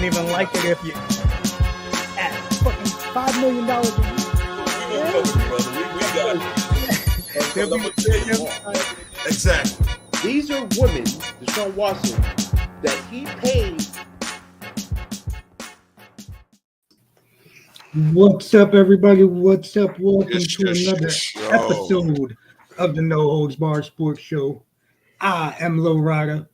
don't even like it if you at fucking $5 million a year. I'm gonna tell you more. Exactly. These are women, Deshaun Watson, that he paid. What's up, everybody? What's up? Welcome to another episode of the No Holds Barred Sports Show. I am LowRyda,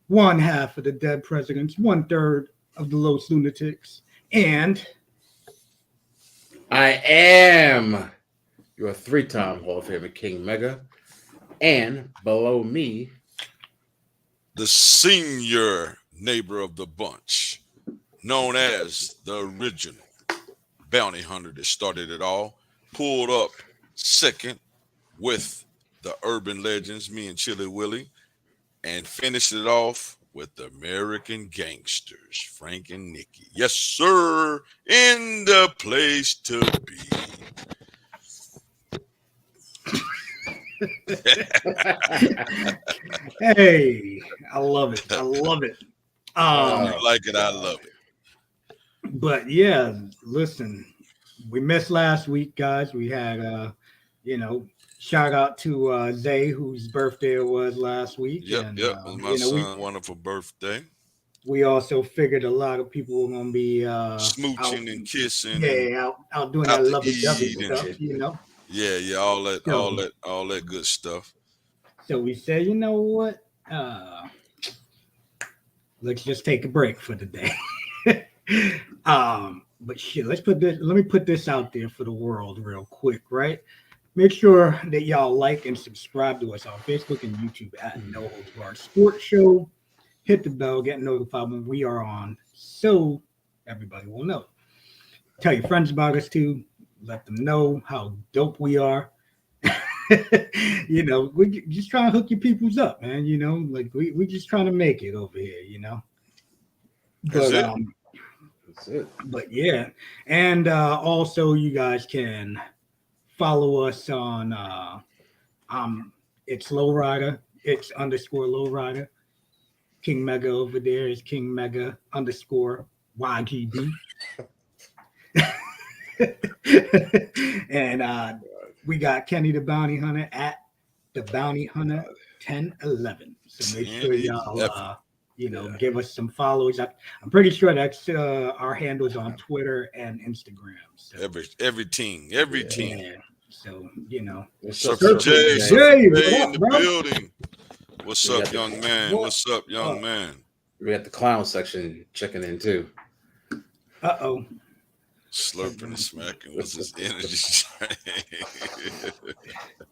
one half of the Dead Presidents, 1/3 of the Los Lunatics, and I am your 3-time Hall of Famer King Mega, and below me, the senior neighbor of the bunch, known as the original bounty hunter that started it all, pulled up second with the urban legends, me and Chili Willie, and finished it off with the American Gangsters, Frank and Nikki. Yes, sir, in the place to be. hey, I love it. I love it. You like it, I love it. But yeah, listen, we missed last week, guys. We had, shout out to Zay, whose birthday it was last week. Yep. It was my son's wonderful birthday. We also figured a lot of people were gonna be smooching and kissing. Yeah, out doing that lovey-dovey stuff, you know. Yeah, all that good stuff. So we said, you know what? Let's just take a break for the day. But shit, let me put this out there for the world real quick, right? Make sure that y'all like and subscribe to us on Facebook and YouTube at No Holds Barred Sports Show. Hit the bell, get notified when we are on, so everybody will know. Tell your friends about us too. Let them know how dope we are. We just trying to hook your peoples up, man. Like we just trying to make it over here, But that's it. But yeah, and also you guys can follow us on it's LowRyda, it's _LowRyda. King Mega over there is King Mega _YGB. And we got Kenny the Bounty Hunter at the Bounty Hunter 1011. So make sure y'all give us some follows. I'm pretty sure that's our handles on Twitter and Instagram. So, every team. So Surfer J in the building. What's up, young man? What's up, young man? We got the clown section checking in too. Uh-oh. Slurping and smacking. What's his energy?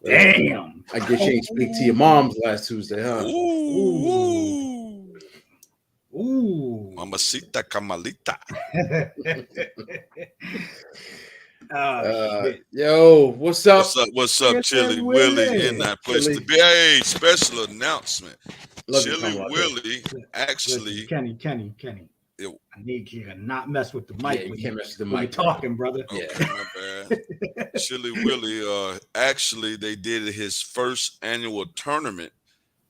Damn. I guess you ain't speak to your moms last Tuesday, huh? Ooh. Mamacita Camalita. Yo, what's up? What's up, Chili Willie in that place to be. Hey, special announcement. Chili Willie actually. Kenny. I need you to not mess with the mic. Yeah, you can't mess with the mic. mic. Talking, brother. Okay, my bad. Chili Willie, actually, they did his first annual tournament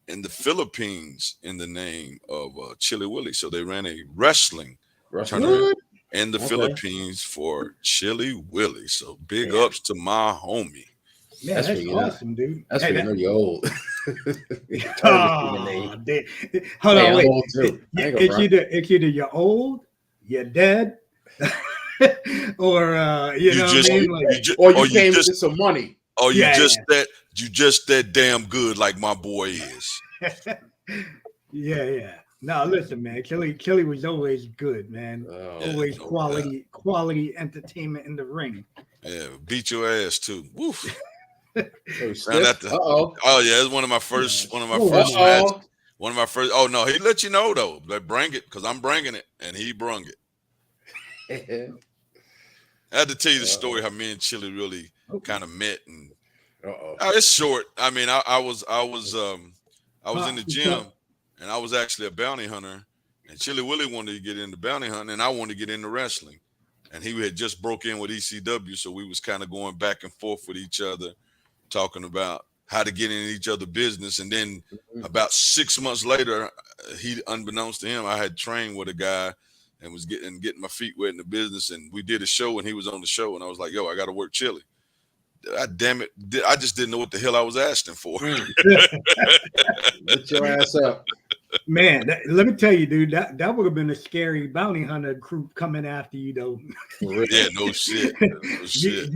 in the Philippines in the name of Chili Willie. So they ran a wrestling tournament in the Philippines for Chili Willie. So big ups to my homie. Man, that's awesome, dude. That's when you know you're old. Hold on, wait. It's either you're old, you're dead, or you came with some money. Oh, you just that damn good, like my boy is. Yeah. No, listen, man. Chili was always good, man. Always quality entertainment in the ring. Yeah, beat your ass too. Woof. It's one of my first matches. One of my first. Oh no, he let you know though. But bring it, because I'm bringing it, and he brung it. I had to tell you the story how me and Chili really kind of met, and it's short. I mean, I was in the gym, and I was actually a bounty hunter, and Chili Willie wanted to get into bounty hunting, and I wanted to get into wrestling, and he had just broke in with ECW, so we was kind of going back and forth with each other, talking about how to get in each other's business. And then about 6 months later, he, unbeknownst to him, I had trained with a guy and was getting my feet wet in the business. And we did a show, and he was on the show, and I was like, "Yo, I got to work chili." God damn it! I just didn't know what the hell I was asking for. Lift your ass up, man. Let me tell you, dude. That would have been a scary bounty hunter group coming after you, though. Yeah, no shit. No shit.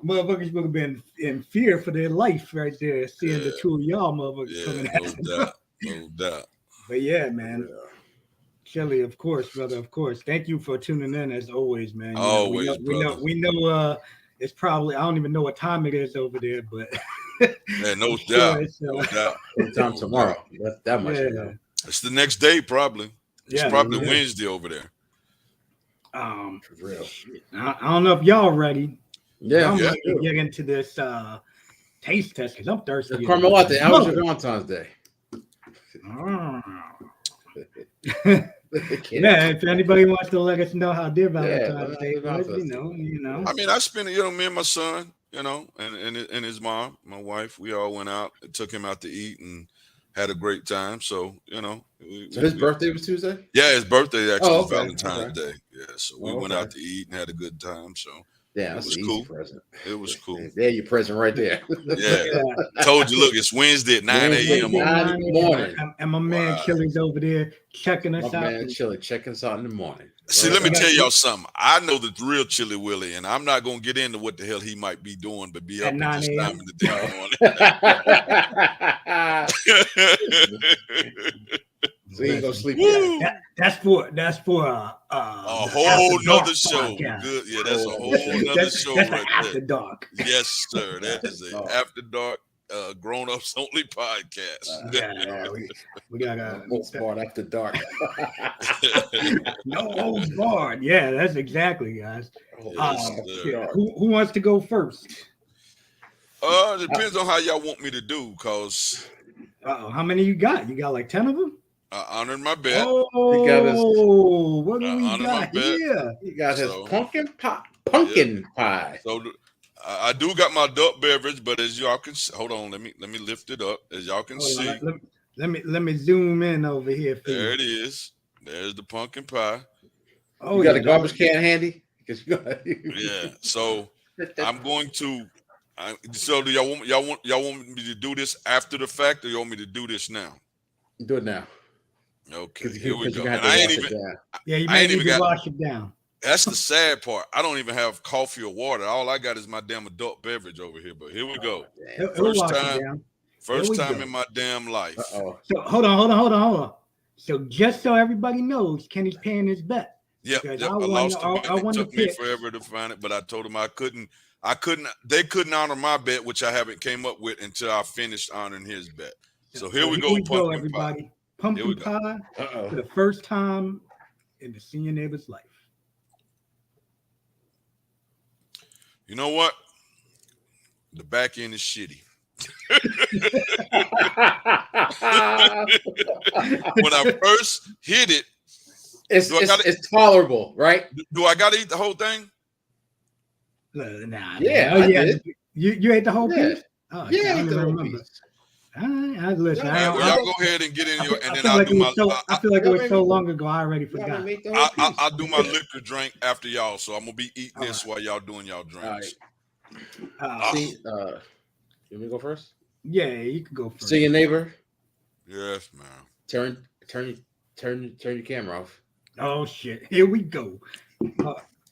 Motherfuckers would have been in fear for their life right there, seeing the two of y'all motherfuckers coming after them. No doubt. But yeah, man. Chili, of course, brother. Of course. Thank you for tuning in as always, man. Always, we know. It's probably, I don't even know what time it is over there, but yeah, no doubt. No doubt. Time tomorrow. That much. Yeah. It's the next day, probably. It's probably yeah. Wednesday over there. For real. I don't know if y'all ready. Yeah. I'm gonna get into this taste test because I'm thirsty. Carmel, how was your Valentine's Day? Yeah, if anybody wants to let us know how their Valentine's Day was, you know. I mean, I spent it, me and my son, and his mom, my wife, we all went out and took him out to eat and had a great time. So, so his birthday was Tuesday? Yeah, his birthday actually was Valentine's Day. Yeah, so we went out to eat and had a good time. So yeah, it was cool. Present. It was cool. There, your present right there. Yeah. Told you, look, it's Wednesday at 9 a.m. 9 in the morning. And my man Chili's over there checking us out. My man Chili checking us out in the morning. See, let me tell y'all something. I know the real Chili Willie, and I'm not going to get into what the hell he might be doing, but be up at this time in the day morning. So you go sleep. That's for a whole nother show. Good. Yeah, that's a whole nother show that's right after there. Dark. Yes, sir. That is a after dark grown-ups only podcast. We got a part after dark. No holds barred. Yeah, that's exactly, guys. Who wants to go first? It depends on how y'all want me to do, cause how many you got? You got like 10 of them? Honored my bet. What do we got here? He got his pumpkin pie. So I do got my adult beverage, but as y'all can see, hold on, let me lift it up. As y'all can see, let me zoom in over here. There it is. There's the pumpkin pie. Oh, you got a garbage can handy? Yeah. So I'm going to. So do y'all want me to do this after the fact, or you want me to do this now? Do it now. Okay, here we go. You may need to wash it down. That's the sad part. I don't even have coffee or water. All I got is my damn adult beverage over here. But here we go. First time in my damn life. So hold on. So just so everybody knows, Kenny's paying his bet. Yep. I lost it. It took me forever to find it, but I told him I couldn't. They couldn't honor my bet, which I haven't came up with until I finished honoring his bet. So here we go, everybody. Pie. Pumpkin pie for the first time in the senior neighbor's life. You know what? The back end is shitty. When I first hit it, it's tolerable, right? Do I got to eat the whole thing? Nah. Yeah. Oh, yeah. You ate the whole piece? Oh, yeah, I ate the whole piece. Listen. Y'all go ahead and get in your, and then I'll do my. I feel like it was so long ago. I already forgot. I'll do my liquor drink after y'all, so I'm gonna be eating this while y'all doing y'all drinks. You want me to go first? Yeah, you can go first. See your neighbor. Yes, man. Turn your camera off. Oh shit! Here we go.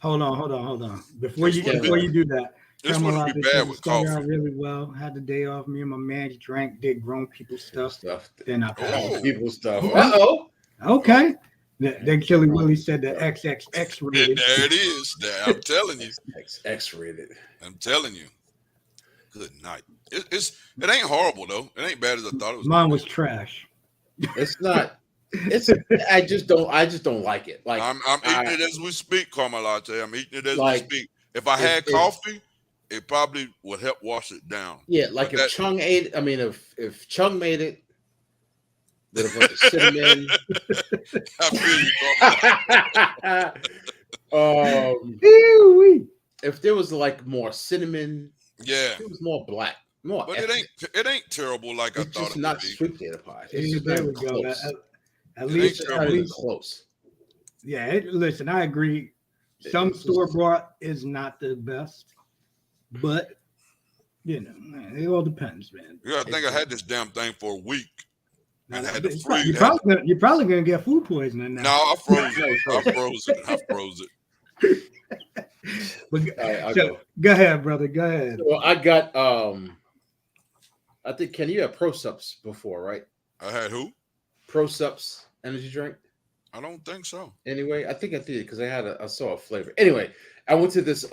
Hold on. Before you do that. This wouldn't be bad with coffee. Really well. Had the day off. Me and my man drank, did grown people stuff. Then I people stuff. Okay. Then Chili Willie said the XXX rated. There it is. I'm telling you. X rated. I'm telling you. Good night. It ain't horrible though. It ain't bad as I thought it was. Mine was trash. It's not. I just don't like it. Like I'm eating it as we speak, Carmelate. I'm eating it as we speak. If I had coffee, it probably would help wash it down. Yeah, like if Chung ate it, I mean, if Chung made it with a bunch of cinnamon. I feel you. If there was like more cinnamon, it was more black. But it ain't terrible like I thought. It's not sweet potato pie. There we go. At least close. Yeah, listen, I agree. Some store bought is not the best, but man, it all depends, man. Yeah, I think I had this damn thing for a week Now, and had to freeze. you're probably gonna get food poisoning now. No, I froze it. I froze it. But, I'll go ahead, brother. Go ahead. Well, I got I think Ken, you had Pro Sups before, right? I had who? Pro Sups energy drink. I don't think so. Anyway, I think I did because I saw a flavor. Anyway, I went to this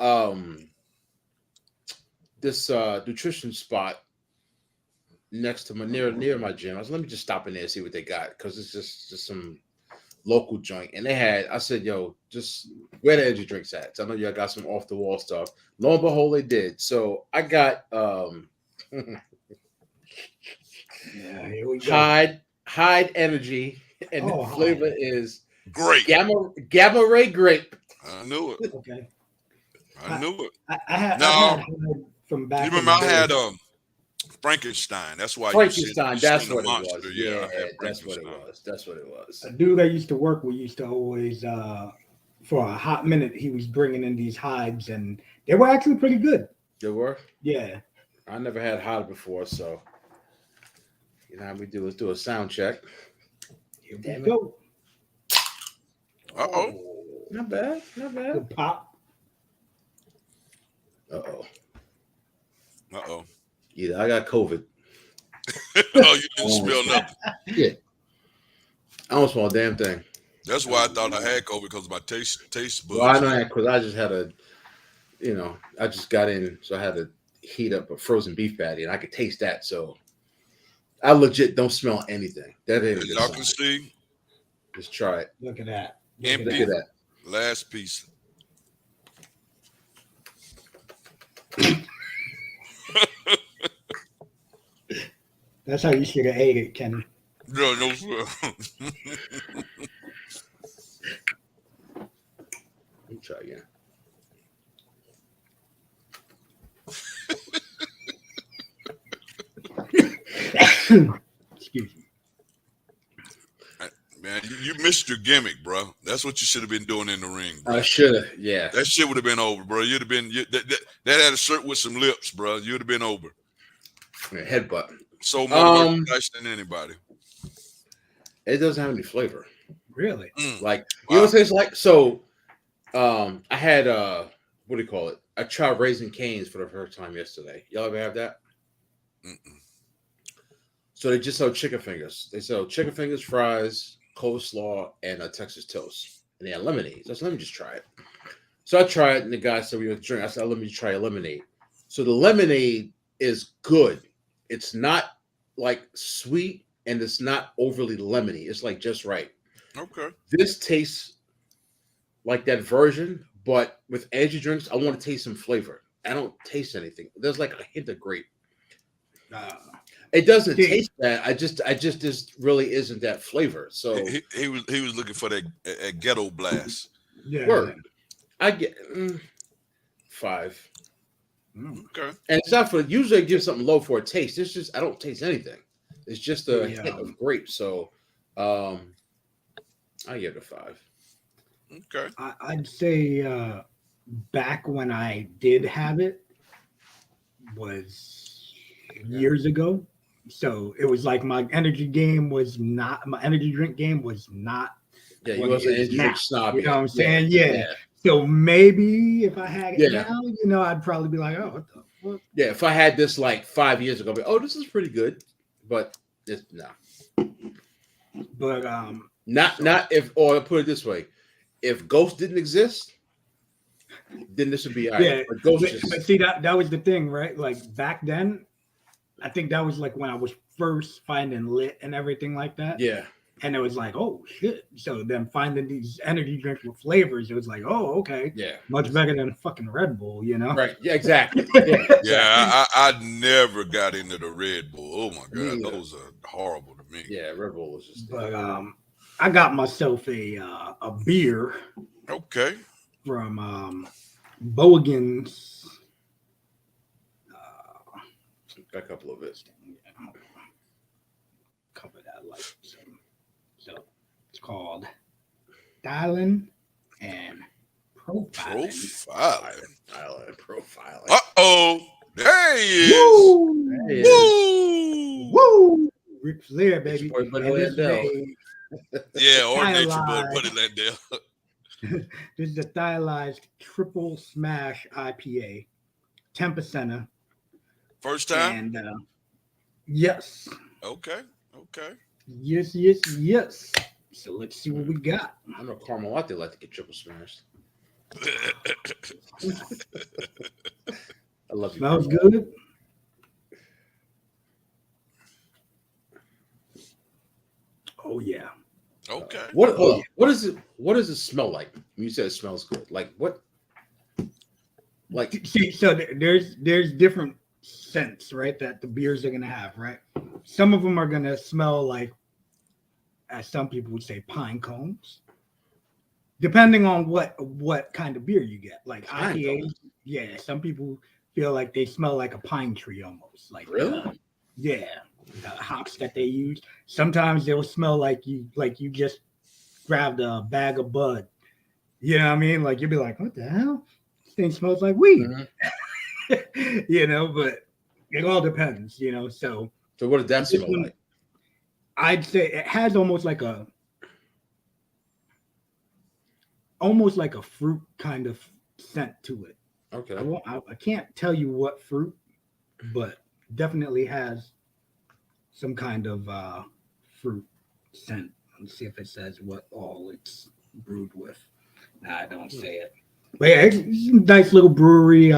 nutrition spot next to near my gym. I was let me just stop in there and see what they got because it's just some local joint. And they had, I said, yo, just where the energy drinks at? So I know y'all got some off the wall stuff. Lo and behold, they did. So I got yeah, here we go. Hide energy, and the flavor is great. Gamma Ray grape. I knew it. Okay. I knew it. I had from back. You remember I had Frankenstein. That's why Frankenstein. That's what it monster. was. Yeah, that's what it was. That's what it was. A dude I used to work with used to always, for a hot minute, he was bringing in these hides, and they were actually pretty good. They were? Yeah. I never had hide before, so you know how we do. Let's do a sound check. Here we go. Uh-oh. Not bad. Good pop. Uh-oh. Yeah, I got COVID. Oh, you didn't smell nothing. Yeah. I don't smell a damn thing. That's why I thought I had COVID, because of my taste buds. Well, I know that because I just had I just got in, so I had to heat up a frozen beef patty, and I could taste that. So I legit don't smell anything. That ain't a good y'all sign. can see. Just try it. Look at that. Empty. Look at that. Last piece. That's how you should have ate it, Kenny. No, sir. Let me try again. Excuse me. Man, you missed your gimmick, bro. That's what you should have been doing in the ring, bro. I should have, yeah. That shit would have been over, bro. You'd have been that had a shirt with some lips, bro. You'd have been over. Headbutt. So more merchandise than anybody. It doesn't have any flavor. Really? Like, you know what it's like? So, I had what do you call it? I tried Raising Cane's for the first time yesterday. Y'all ever have that? Mm-mm. So they just sell chicken fingers. They sell chicken fingers, fries, coleslaw, and a Texas toast. And they had lemonade. So I said, let me just try it. So I tried it, and the guy said, we were drink. I said, let me try a lemonade. So the lemonade is good. It's not like sweet, and it's not overly lemony. It's like just right. Okay. This tastes like that version, but with energy drinks, I want to taste some flavor. I don't taste anything. There's like a hint of grape. It doesn't taste bad. I just really isn't that flavor. So he was looking for that ghetto blast. Yeah. Word. I get 5. Okay. And it's not for usually I give something low for a taste. It's just I don't taste anything. It's just a hint of grape. So I give it a 5. Okay. I'd say back when I did have it was years ago. So it was like my energy drink game was not. Yeah, you wasn't an energy drink snob. You know what I'm saying? Yeah. So maybe if I had it now, I'd probably be like, oh, what the fuck? Yeah, if I had this like 5 years ago, I'd be, oh, this is pretty good. But it's no. But not if, or put it this way, if Ghost didn't exist, then this would be all right. Yeah, but Ghost but see that was the thing, right? Like back then, I think that was like when I was first finding lit and everything like that. Yeah. And it was like, oh shit. So then finding these energy drinks with flavors, it was like, oh, okay. Yeah. Much better than fucking Red Bull, you know? Right. Yeah, exactly. Yeah, I never got into the Red Bull. Oh my god, those are horrible to me. Yeah, Red Bull was just. But I got myself a beer. Okay. From Bogan's. Got a couple of it. Cover that light. So it's called styling and profiling. Profiling. Uh-oh. There he is. Woo! There he is. Woo! Woo! Ric Flair, It's baby. your boy, Buddy And this is Landell. Yeah, or Nature Boy, stylized- put it like that. This is a stylized triple smash IPA, 10%. First time? And yes. Okay. Yes. So let's see what we got. I know Caramel Latte like to get triple smashed. I love you. Smells good. Oh yeah. Okay. What does it smell like? You said it smells good. Like what? Like See, so there's different scents, right? That the beers are gonna have, right? Some of them are gonna smell like, as some people would say, pine cones. Depending on what kind of beer you get, like Pine IPAs, cones? yeah. Some people feel like they smell like a pine tree almost, like really? yeah, the hops that they use. Sometimes they'll smell like you just grabbed a bag of bud. You know what I mean? Like you'll be like, what the hell? This thing smells like weed. Mm-hmm. But it all depends, So what did that smell like? I'd say it has almost like a fruit kind of scent to it. Okay. I can't tell you what fruit, but definitely has some kind of fruit scent. Let's see if it says what all it's brewed with. Nah, I don't say it. But yeah, it's a nice little brewery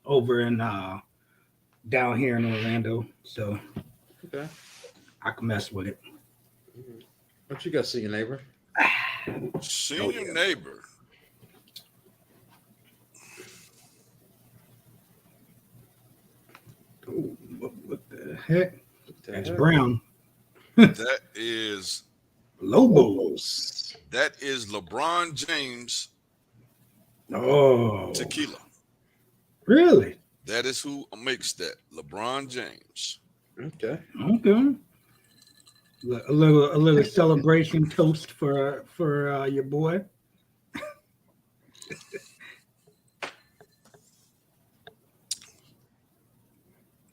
over in down here in Orlando. So Okay. I can mess with it. What you got, see your neighbor? Senior neighbor. Ooh, what the heck? That's Damn. brown. That is Lobos. LeBron James Oh, tequila. really? That is who makes that. LeBron James. Okay. Okay. A little celebration toast for your boy.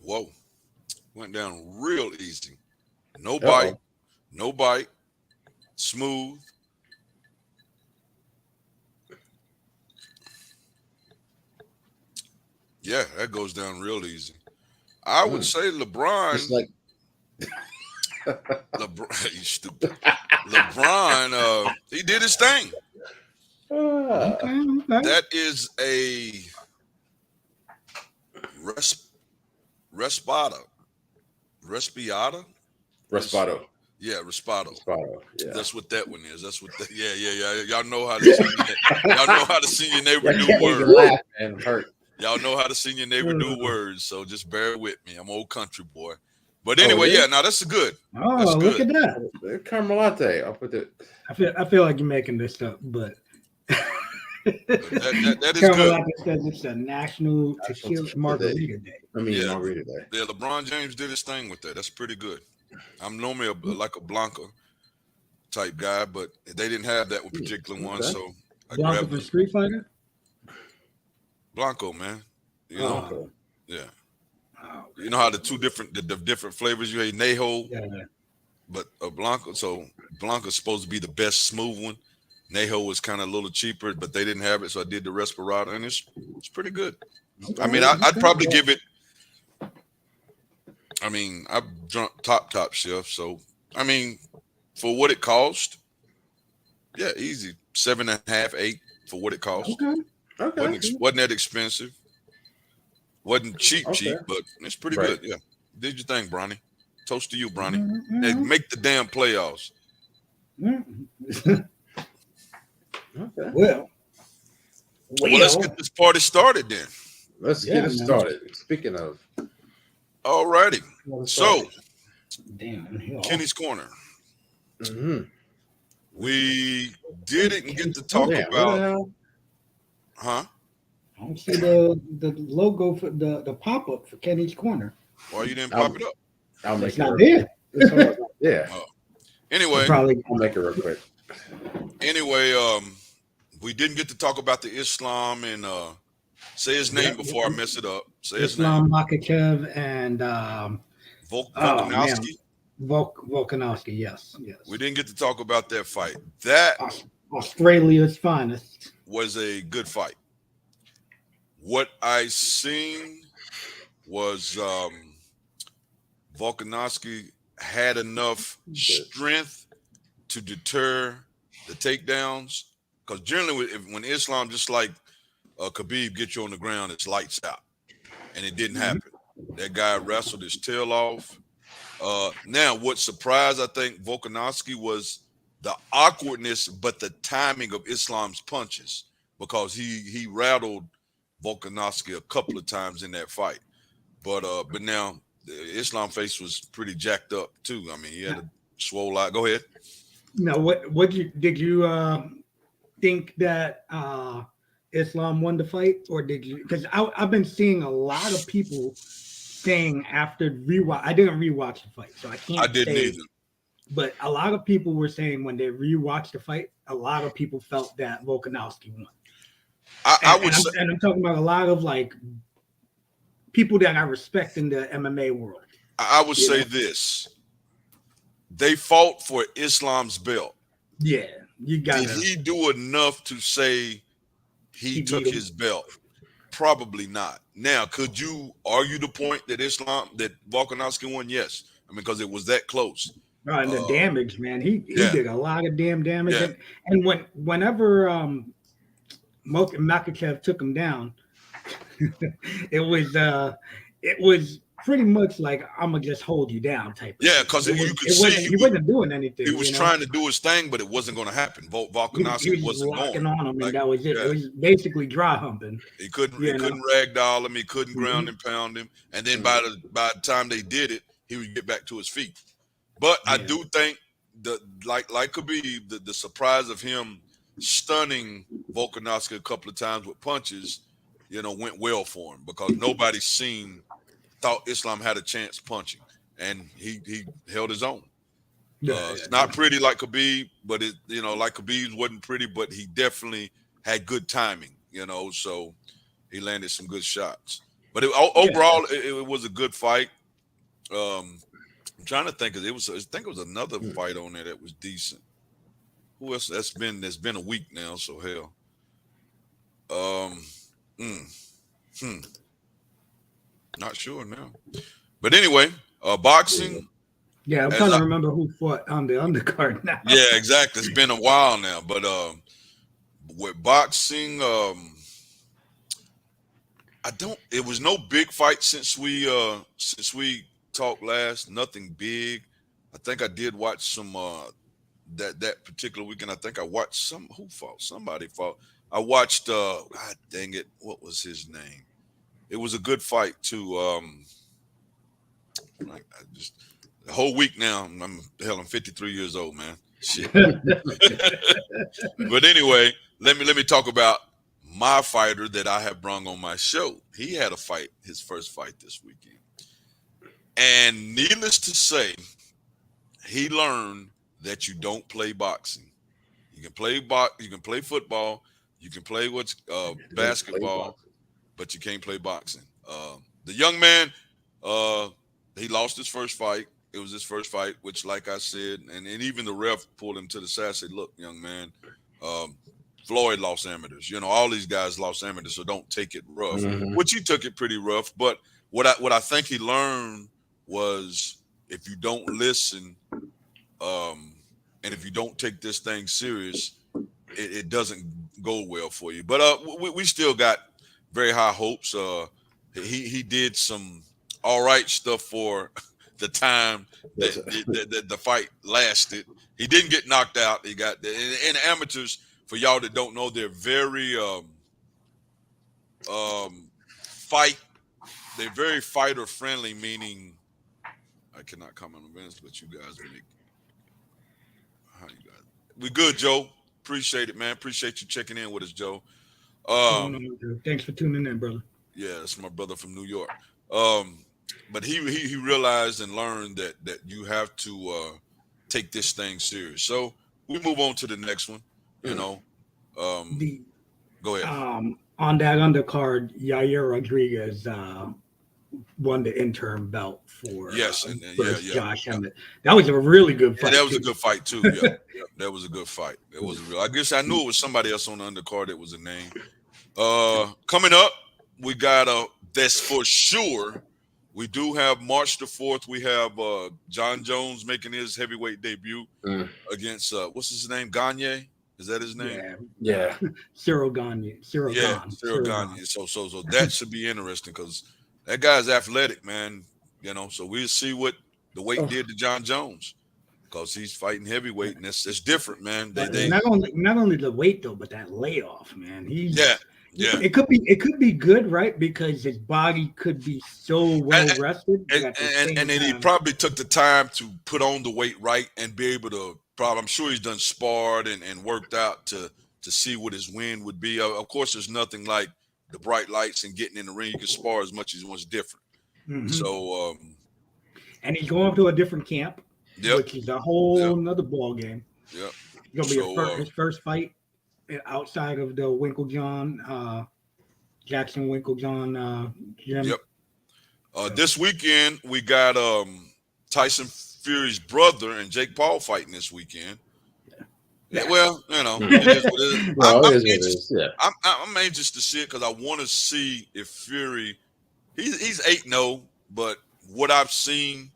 Whoa. Went down real easy. No Uh-oh. bite. Smooth. Yeah, that goes down real easy. I would say LeBron. It's like LeBron, you stupid. LeBron, he did his thing. Okay. That is a Respiata. Respado. Yeah, Respido. Yeah. That's what that one is. That's what. Yeah. Y'all know how to y'all know how to see your neighbor do words. Laugh and hurt. Y'all know how to see your neighbor do words. So just bear with me. I'm old country boy. But anyway, yeah. Now that's good. Oh, That's look good. at that. Caramel latte. I'll put it. I feel like you're making this up, but That is Caramel good. Latte says it's a National Tequila Margarita Day. Yeah. Margarita Day. Yeah, LeBron James did his thing with that. That's pretty good. I'm normally like a Blanca type guy, but they didn't have that particular one, so I Blanca grabbed from it. Street Fighter. Blanco, man. You know, Oh. yeah. Oh, You know how the different flavors you had, Neho, yeah. but a Blanco. So Blanca's supposed to be the best smooth one. Neho was kind of a little cheaper, but they didn't have it, so I did the Respirado, and it's pretty good. I mean, I'd probably give it. I mean, I've drunk top shelf, so I mean, for what it cost, yeah, easy 7.5, 8 for what it cost. Okay. Wasn't that expensive? Wasn't cheap, Okay. but it's pretty Right. good. Yeah, did your thing, Bronny. Toast to you, Bronny. Mhm. And make the damn playoffs. Mhm. Okay. Well, Well, let's get this party started then. Let's Yeah, get it man. started. Speaking of, All righty. So, damn. Kenny's Corner. Mhm. We didn't get to talk Damn, what the about, hell? huh? I don't see the logo for the pop up for Kenny's Corner. Why you didn't pop it up? I'll make It's it. not real there. quick. Yeah. Anyway, Probably. I'll make it real quick. Anyway, we didn't get to talk about the Islam and say his name before I mess it up. Say his name. Islam Makhachev and Volkanovski. Volkanovski. Yes. We didn't get to talk about that fight. That Australia's finest was a good fight. What I seen was Volkanovski had enough strength to deter the takedowns, because generally when Islam, just like Khabib, get you on the ground, it's lights out, and it didn't happen. That guy wrestled his tail off. Now, what surprised, I think, Volkanovski was the awkwardness, but the timing of Islam's punches, because he rattled Volkanovski a couple of times in that fight. But now the Islam face was pretty jacked up too. I mean, he had a swole eye. Go ahead. Now, did you think that Islam won the fight, or did you? Because I've been seeing a lot of people saying after rewatch. I didn't rewatch the fight, so I can't. I didn't either. But a lot of people were saying when they rewatched the fight, a lot of people felt that Volkanovski won. I'm talking about a lot of like people that I respect in the MMA world. I would say this: they fought for Islam's belt. Yeah, you got. Did he do enough to say he took his belt? Probably not. Now, could you argue the point that Volkanovski won? Yes, I mean, because it was that close. Right, and the damage, man, he did a lot of damn damage. Yeah. And whenever Makhachev took him down, it was pretty much like, I'm gonna just hold you down type. Yeah, because you could see he wasn't doing anything. He was trying to do his thing, but it wasn't going to happen. Volkanovski wasn't locking on him, and that was it. Yeah. It was basically dry humping. He couldn't ragdoll him. He couldn't ground and pound him. And then by the time they did it, he would get back to his feet. But I do think like Khabib, the surprise of him stunning Volkanovski a couple of times with punches, went well for him, because nobody thought Islam had a chance punching, and he held his own. It's not pretty like Khabib, but like Khabib's wasn't pretty, but he definitely had good timing, so he landed some good shots. But overall, it was a good fight. I'm trying to think, I think it was another fight on there that was decent. Who else? There's been a week now, so hell. Not sure now. But anyway, boxing. Yeah, I'm trying to remember who fought on the undercard now. Yeah, exactly. It's been a while now. But with boxing, it was no big fight since we talked last. Nothing big. I think I did watch some that particular weekend. I think I watched who fought? Somebody fought. I watched God dang it, what was his name? It was a good fight too. The whole week now. I'm 53 years old, man. Shit. But anyway, let me talk about my fighter that I have brung on my show. He had a fight, his first fight this weekend, and needless to say, he learned that you don't play boxing. You can play you can play football, you can play basketball, but you can't play boxing. The young man, he lost his first fight. It was his first fight, which, like I said, and even the ref pulled him to the side and said, look, young man, Floyd lost amateurs. All these guys lost amateurs, so don't take it rough, which he took it pretty rough. But what I think he learned was, if you don't listen, and if you don't take this thing serious, it doesn't go well for you. But we still got very high hopes. He did some all right stuff for the time that the fight lasted. He didn't get knocked out. He got in amateurs. For y'all that don't know, they're very they're very fighter friendly, meaning I cannot comment on this, but you guys make how you guys. We good, Joe. Appreciate it, man. Appreciate you checking in with us, Joe. Thanks for tuning in, brother. Yeah, that's my brother from New York. But he realized and learned that you have to take this thing serious. So we move on to the next one. You know, go ahead. On that undercard, Yair Rodriguez won the interim belt for Josh Emmett. That was a really good fight. That was a good fight too. Yeah, that was a good fight. It was real. I guess I knew it was somebody else on the undercard that was a name. Coming up, we got that's for sure. We do have March the 4th. We have John Jones making his heavyweight debut against what's his name? Gagne. Is that his name? Yeah. Cyril Gagne. Cyril Gagne. So that should be interesting because that guy's athletic, man. You know, so we'll see what the weight did to John Jones because he's fighting heavyweight, and it's different, man. Not only the weight though, but that layoff, man. Yeah. It could be good, right? Because his body could be so well rested. And then he probably took the time to put on the weight right and be able to I'm sure he's done sparred and worked out to see what his win would be. Of course, there's nothing like the bright lights and getting in the ring. You can spar as much as you want. It's different. Mm-hmm. So and he's going to a different camp, which is a whole another ball game. Yep. It's gonna be his first fight outside of the Winklejohn, Jackson Winklejohn gym. Yep. This weekend we got Tyson Fury's brother and Jake Paul fighting this weekend. Yeah. Well, you know, it is what it is. I'm anxious to see it because I want to see if Fury, he's 8-0, but what I've seen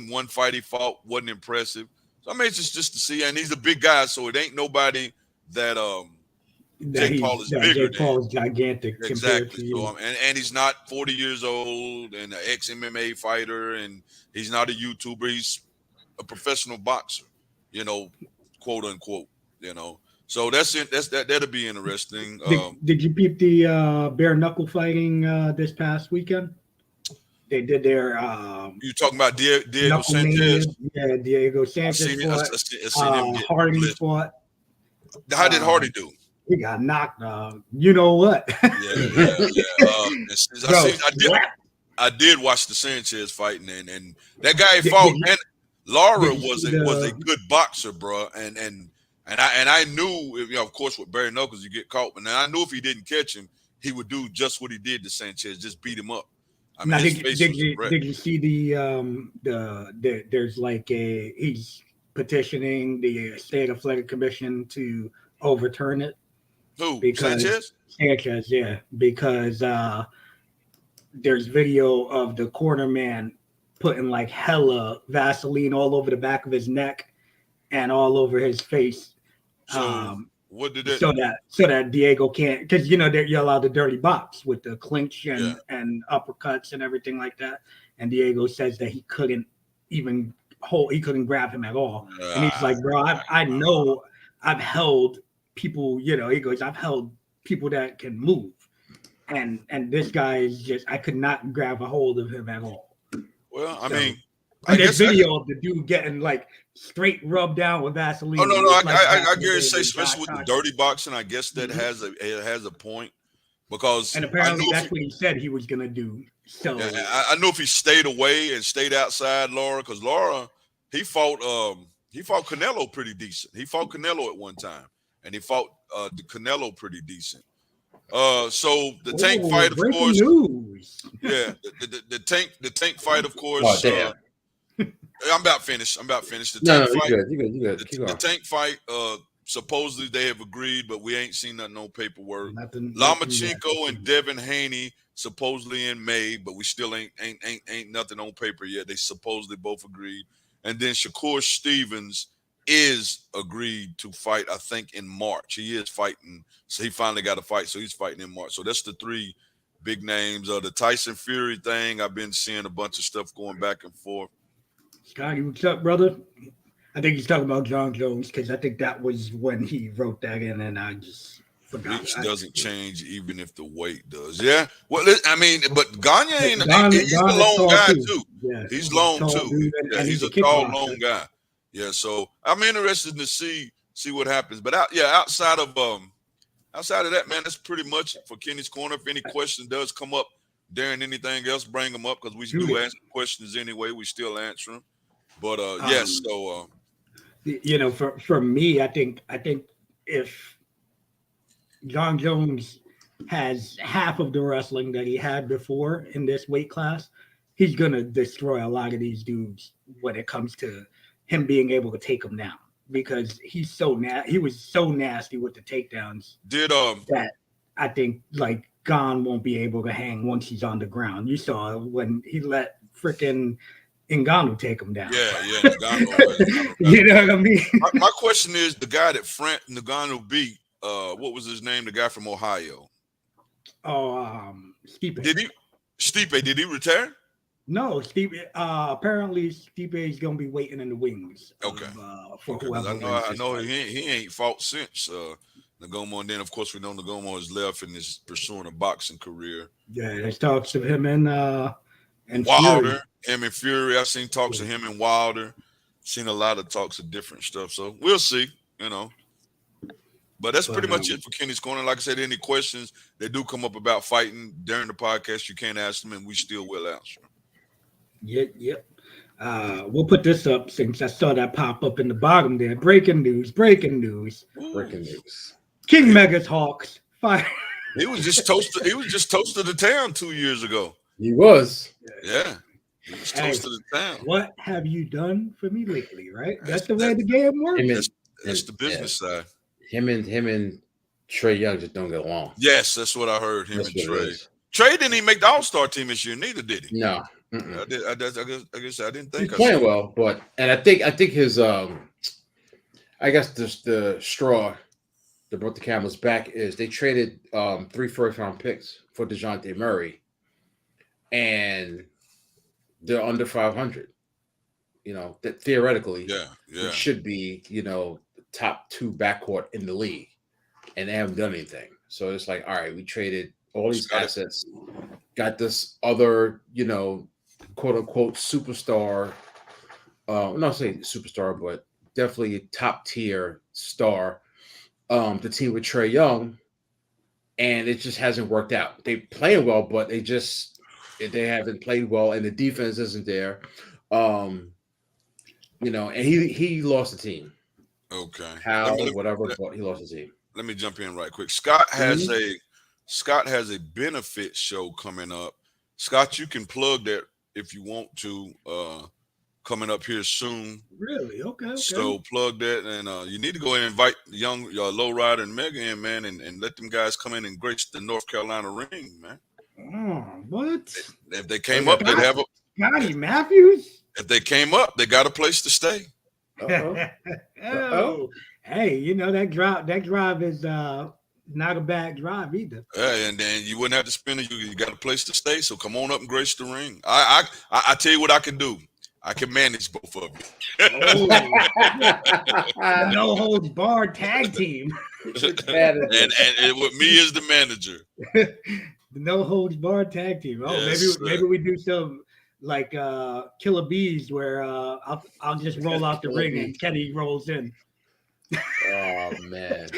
one fight he fought, wasn't impressive. So I'm anxious just to see, and he's a big guy, so it ain't nobody that Jake Paul is bigger Jake Paul is gigantic. Exactly. So, and he's not 40 years old and an ex-MMA fighter, and he's not a YouTuber. He's a professional boxer, you know, quote unquote, you know. So that's it. That'll be interesting. Did you peep the bare knuckle fighting this past weekend? They did their. You talking about Diego Sanchez? Yeah, Diego Sanchez fought. Hardy fought. How did Hardy do? He got knocked. You know what? I did watch the Sanchez fighting, and that guy fought. And Lara was a good boxer, bro. And I knew, you know, of course, with bare knuckles you get caught, but I knew if he didn't catch him, he would do just what he did to Sanchez, just beat him up. I mean, did you see there's like he's petitioning the state athletic commission to overturn it? Who? Sanchez, yeah, because there's video of the corner man putting like hella Vaseline all over the back of his neck and all over his face. So what did it? So that Diego can't, because you know you're allowed to dirty box with the clinch and uppercuts and everything like that. And Diego says that he couldn't even he couldn't grab him at all. And he's like, bro, I know I've held people, you know, he goes, I've held people that can move. And this guy is just, I could not grab a hold of him at all. Well, I mean, there's video of the dude getting like straight rubbed down with Vaseline. Oh no, I guarantee, especially with the dirty boxing, I guess that has a point because and apparently that's what he said he was gonna do. So I know if he stayed away and stayed outside Lara, because Lara he fought Canelo pretty decent. He fought Canelo at one time, and he fought the Canelo pretty decent. So the Tank fight, of course. News. Yeah, the Tank fight, of course. I'm about finished. The Tank fight. You good. The Tank fight. Supposedly they have agreed, but we ain't seen nothing on paperwork. Lomachenko and Devin Haney supposedly in May, but we still ain't nothing on paper yet. They supposedly both agreed, and then Shakur Stevens is agreed to fight, I think, in March. He is fighting, so he finally got a fight, so he's fighting in March. So that's the three big names. The Tyson Fury thing, I've been seeing a bunch of stuff going back and forth. Scotty, what's up, brother? I think he's talking about John Jones because I think that was when he wrote that in, and I just forgot. Reach doesn't change even if the weight does. Yeah. Well, I mean, but Gagne, he's a long guy too. Yeah, he's long too. Yeah, he's a tall, long guy. Yeah. So I'm interested to see what happens. But outside of that, man, that's pretty much for Kenny's Corner. If any question does come up during anything else, bring them up because we do ask questions anyway. We still answer them. But yes, so You know, for me, I think if John Jones has half of the wrestling that he had before in this weight class, he's gonna destroy a lot of these dudes when it comes to him being able to take them down, because he was so nasty with the takedowns that I think like Gon won't be able to hang once he's on the ground. You saw when he let freaking Ngannou take him down. Yeah, Ngannou. You know what I mean? My question is, the guy that Ngannou beat, what was his name? The guy from Ohio. Oh, Stipe. Stipe, did he retire? No, Stipe. Apparently, Stipe is gonna be waiting in the wings. Okay. For whoever. I know he ain't fought since Ngannou, and then of course we know Ngannou has left and is pursuing a boxing career. Yeah, there's talks of him and Wilder. Him and Fury. I've seen talks of him and Wilder. Seen a lot of talks of different stuff. So we'll see. You know. But that's pretty much it for Kenny's Corner. Like I said, any questions that do come up about fighting during the podcast, you can't ask them, and we still will answer. Yep. We'll put this up since I saw that pop up in the bottom there. Breaking news. King Mega's Hawks fire. He was just toasted. He was just toasted the town 2 years ago. He was. Yeah. He was toasted the town. What have you done for me lately? Right. That's the way the game works. That's the business side. Him and Trey Young just don't get along. Yes, that's what I heard. Him and Trey. Trey didn't even make the All-Star team this year, neither did he. No. I guess I didn't think he's playing well, but I think his I guess the straw that brought the Camels back is they traded 3 first-round picks for DeJounte Murray, and they're under 500. You know, that theoretically, it should be, you know, top 2 backcourt in the league, and they haven't done anything. So it's like, all right, we traded all these assets, got this other, you know, quote unquote superstar. I'm not saying superstar, but definitely a top tier star. The team with Trey Young, and it just hasn't worked out. They play well, but they haven't played well, and the defense isn't there. You know, and he lost the team. Okay. Whatever, but he lost his team. Let me jump in right quick. Scott has a benefit show coming up. Scott, you can plug that if you want to. Coming up here soon. Really? Okay. So plug that, and you need to go and invite the young LowRyda and Mega in, man, and let them guys come in and grace the North Carolina ring, man. Oh, what? If they came up, they'd have a Scotty Matthews. If they came up, they got a place to stay. Oh, hey, you know that drive is not a bad drive either. And then you wouldn't have to spend it. You got a place to stay, so come on up and grace the ring. I tell you what I can do. I can manage both of you. No holds barred tag team. and with me as the manager. The no holds barred tag team. Oh, yes, maybe we do some like Killer Bees where I'll just roll out the ring and Kenny rolls in. Oh man,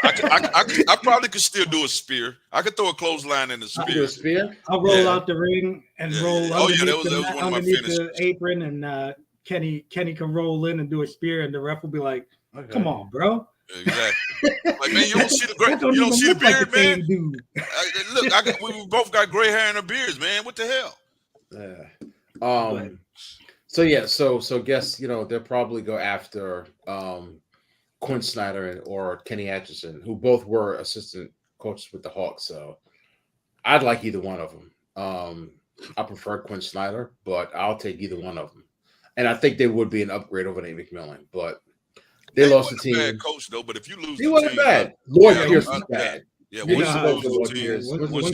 I probably could still do a spear. I could throw a clothesline in the spear. I'll roll out the ring and roll underneath the apron, and Kenny can roll in and do a spear, and the ref will be like, "Come on, bro." Exactly. Like, man, you don't see the beard, man. Look, we both got gray hair in our beards, man. What the hell? So guess they'll probably go after Quinn Snyder or Kenny Atchison, who both were assistant coaches with the Hawks. So I'd like either one of them. I prefer Quinn Snyder, but I'll take either one of them. And I think they would be an upgrade over Nate McMillan, but they lost the team. Bad coach though, but if you lose, he wasn't bad. Lloyd Pierce was bad. Yeah, once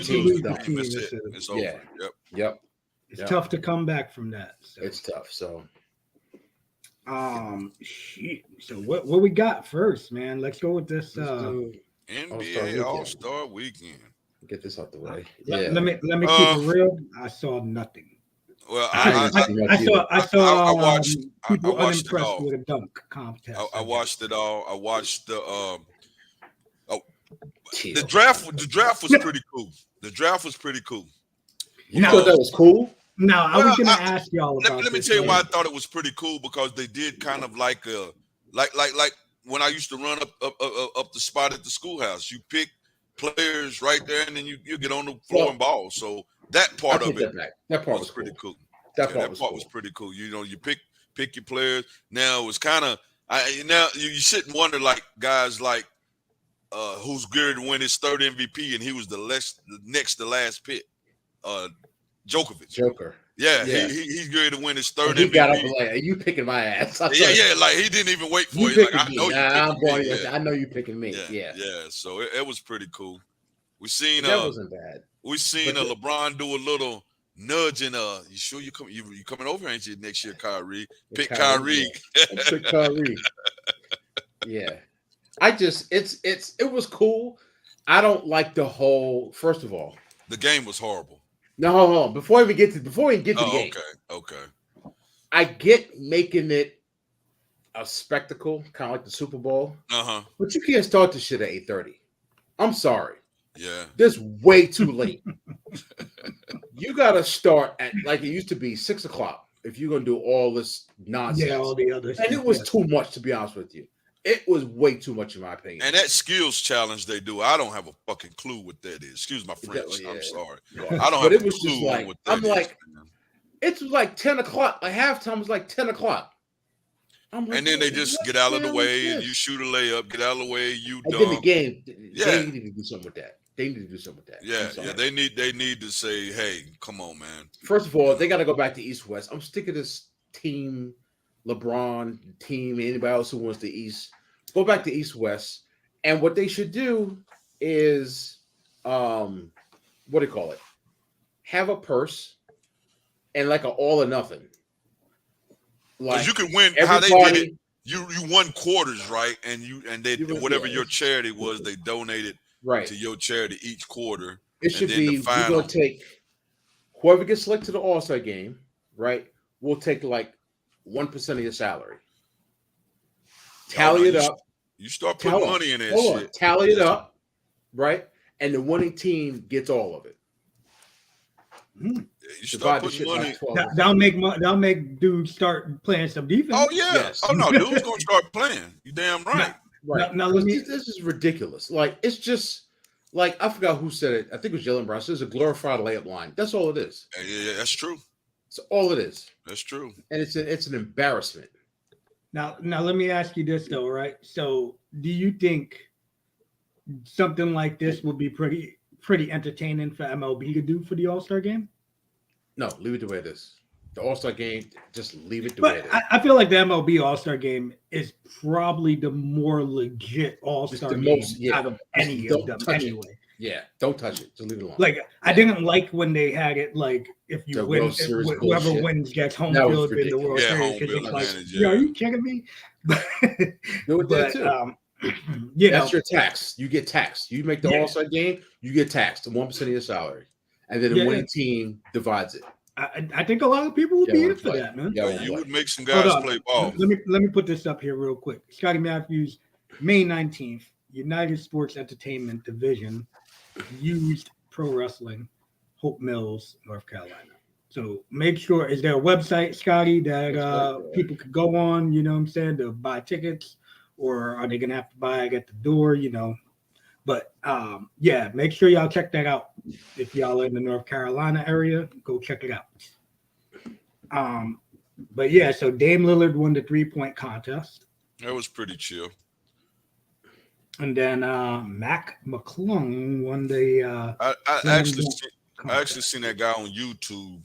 you lose the team, it's over. Yeah. Yep. It's tough to come back from that. So. It's tough. So. Shit. So what we got first, man? Let's go with this NBA All-Star Weekend. Get this out the way. Let me keep it real. I saw nothing. Well, I saw people unimpressed it all with a dunk contest. I watched it all. I watched the draft. The draft was pretty cool. The draft was pretty cool. You thought that was cool? No, I was going to ask y'all about Let me tell you why I thought it was pretty cool, because they did kind of like Like when I used to run up the spot at the schoolhouse. You pick players right there, and then you get on the floor and ball. So that part of it, that part was pretty cool. That part was pretty cool. You know, you pick your players. Now it was kind of now you sit and wonder, like, guys like who's geared to win his third MVP, and he was the next to last pick. Djokovic. Yeah. He's geared to win his third MVP. He got up and like, are you picking my ass? Like he didn't even wait for it. Like, I know I know you picking me. Yeah. So it was pretty cool. We seen that wasn't bad. We seen LeBron do a little nudging. You sure you coming over, ain't you, next year, Kyrie? Pick Kyrie. Pick Kyrie. Yeah. It was cool. I don't like the whole. First of all, the game was horrible. No, hold on. Before we get to the game. Okay. I get making it a spectacle, kind of like the Super Bowl. But you can't start this shit at 8:30. I'm sorry. Yeah. This way too late. You gotta start at, like it used to be, 6 o'clock if you're gonna do all this nonsense. Yeah, all the other stuff. And it was too much, to be honest with you. It was way too much, in my opinion. And that skills challenge they do, I don't have a fucking clue what that is. Excuse my French. I'm sorry. I don't have a clue what that is. It was like 10 o'clock. Like halftime was like 10 o'clock. And then they just get out of the way and you shoot a layup, get out of the way, you dunk. And then the game, they need to do something with that. Yeah, they need to say, hey, come on, man. First of all, they got to go back to East-West. I'm sick of this team, LeBron team, anybody else who wants the East. Go back to East-West. And what they should do is, what do you call it? Have a purse and like an all or nothing. Like you could win how they did it. You won quarters, right? And whatever your charity was, they donated to your charity each quarter. It should be we're gonna take whoever gets selected to the All-Star game, right? We'll take like 1% of your salary. Tally it up. You start putting money in that shit. Tally it up, right? And the winning team gets all of it. You start putting money. That'll make dudes start playing some defense. Oh yeah. Yes. Oh no, dude's gonna start playing. You damn right. Now this is ridiculous. Like it's just like I forgot who said it. I think it was Jalen Brown. It's a glorified layup line. That's all it is. Yeah, that's true. That's all it is. That's true. And it's an embarrassment. Now let me ask you this though, right? So do you think something like this would be pretty entertaining for MLB to do for the All-Star game? No, leave it the way it is. The All-Star game, just leave it the way it is. I feel like the MLB All-Star game is probably the more legit All-Star game out of any of them anyway. Yeah, don't touch it. Just leave it alone. Like I didn't like when they had it like if you win, whoever wins gets home field in the World Series. It's like, yo, are you kidding me? Do it there too. That's your tax. You get taxed. You make the All-Star game, you get taxed 1% of your salary, and then the winning team divides it. I think a lot of people would be in for that, man. Yeah, you would make some guys play ball. Let me put this up here real quick. Scotty Matthews, May 19th, United Sports Entertainment Division, Used Pro Wrestling, Hope Mills, North Carolina. So make sure, is there a website, Scotty, that people could go on, you know what I'm saying, to buy tickets, or are they going to have to buy it at the door, you know? But make sure y'all check that out. If y'all are in the North Carolina area, go check it out. But yeah, so Dame Lillard won the 3-point contest. That was pretty chill. And then Mac McClung won the. I actually seen that guy on YouTube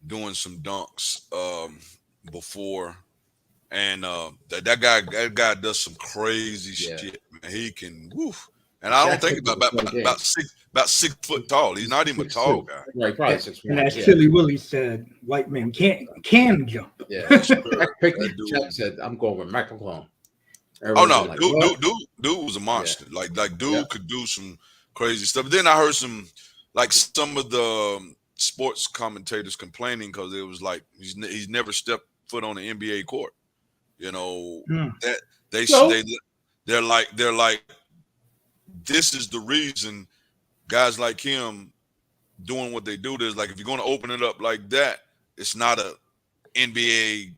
doing some dunks before, and that guy does some crazy shit. Man. He can woof. And I don't think about 6 foot tall. He's not even a tall guy. Right, probably 6 foot. And as Chili Willie said, white men can jump. Yeah. Chuck said, I'm going with Mac McClung. Dude was a monster. Yeah. Like dude could do some crazy stuff. But then I heard some of the sports commentators complaining because it was like he's never stepped foot on the NBA court. You know that they're like this is the reason guys like him doing what they do. There's like if you're going to open it up like that, it's not a NBA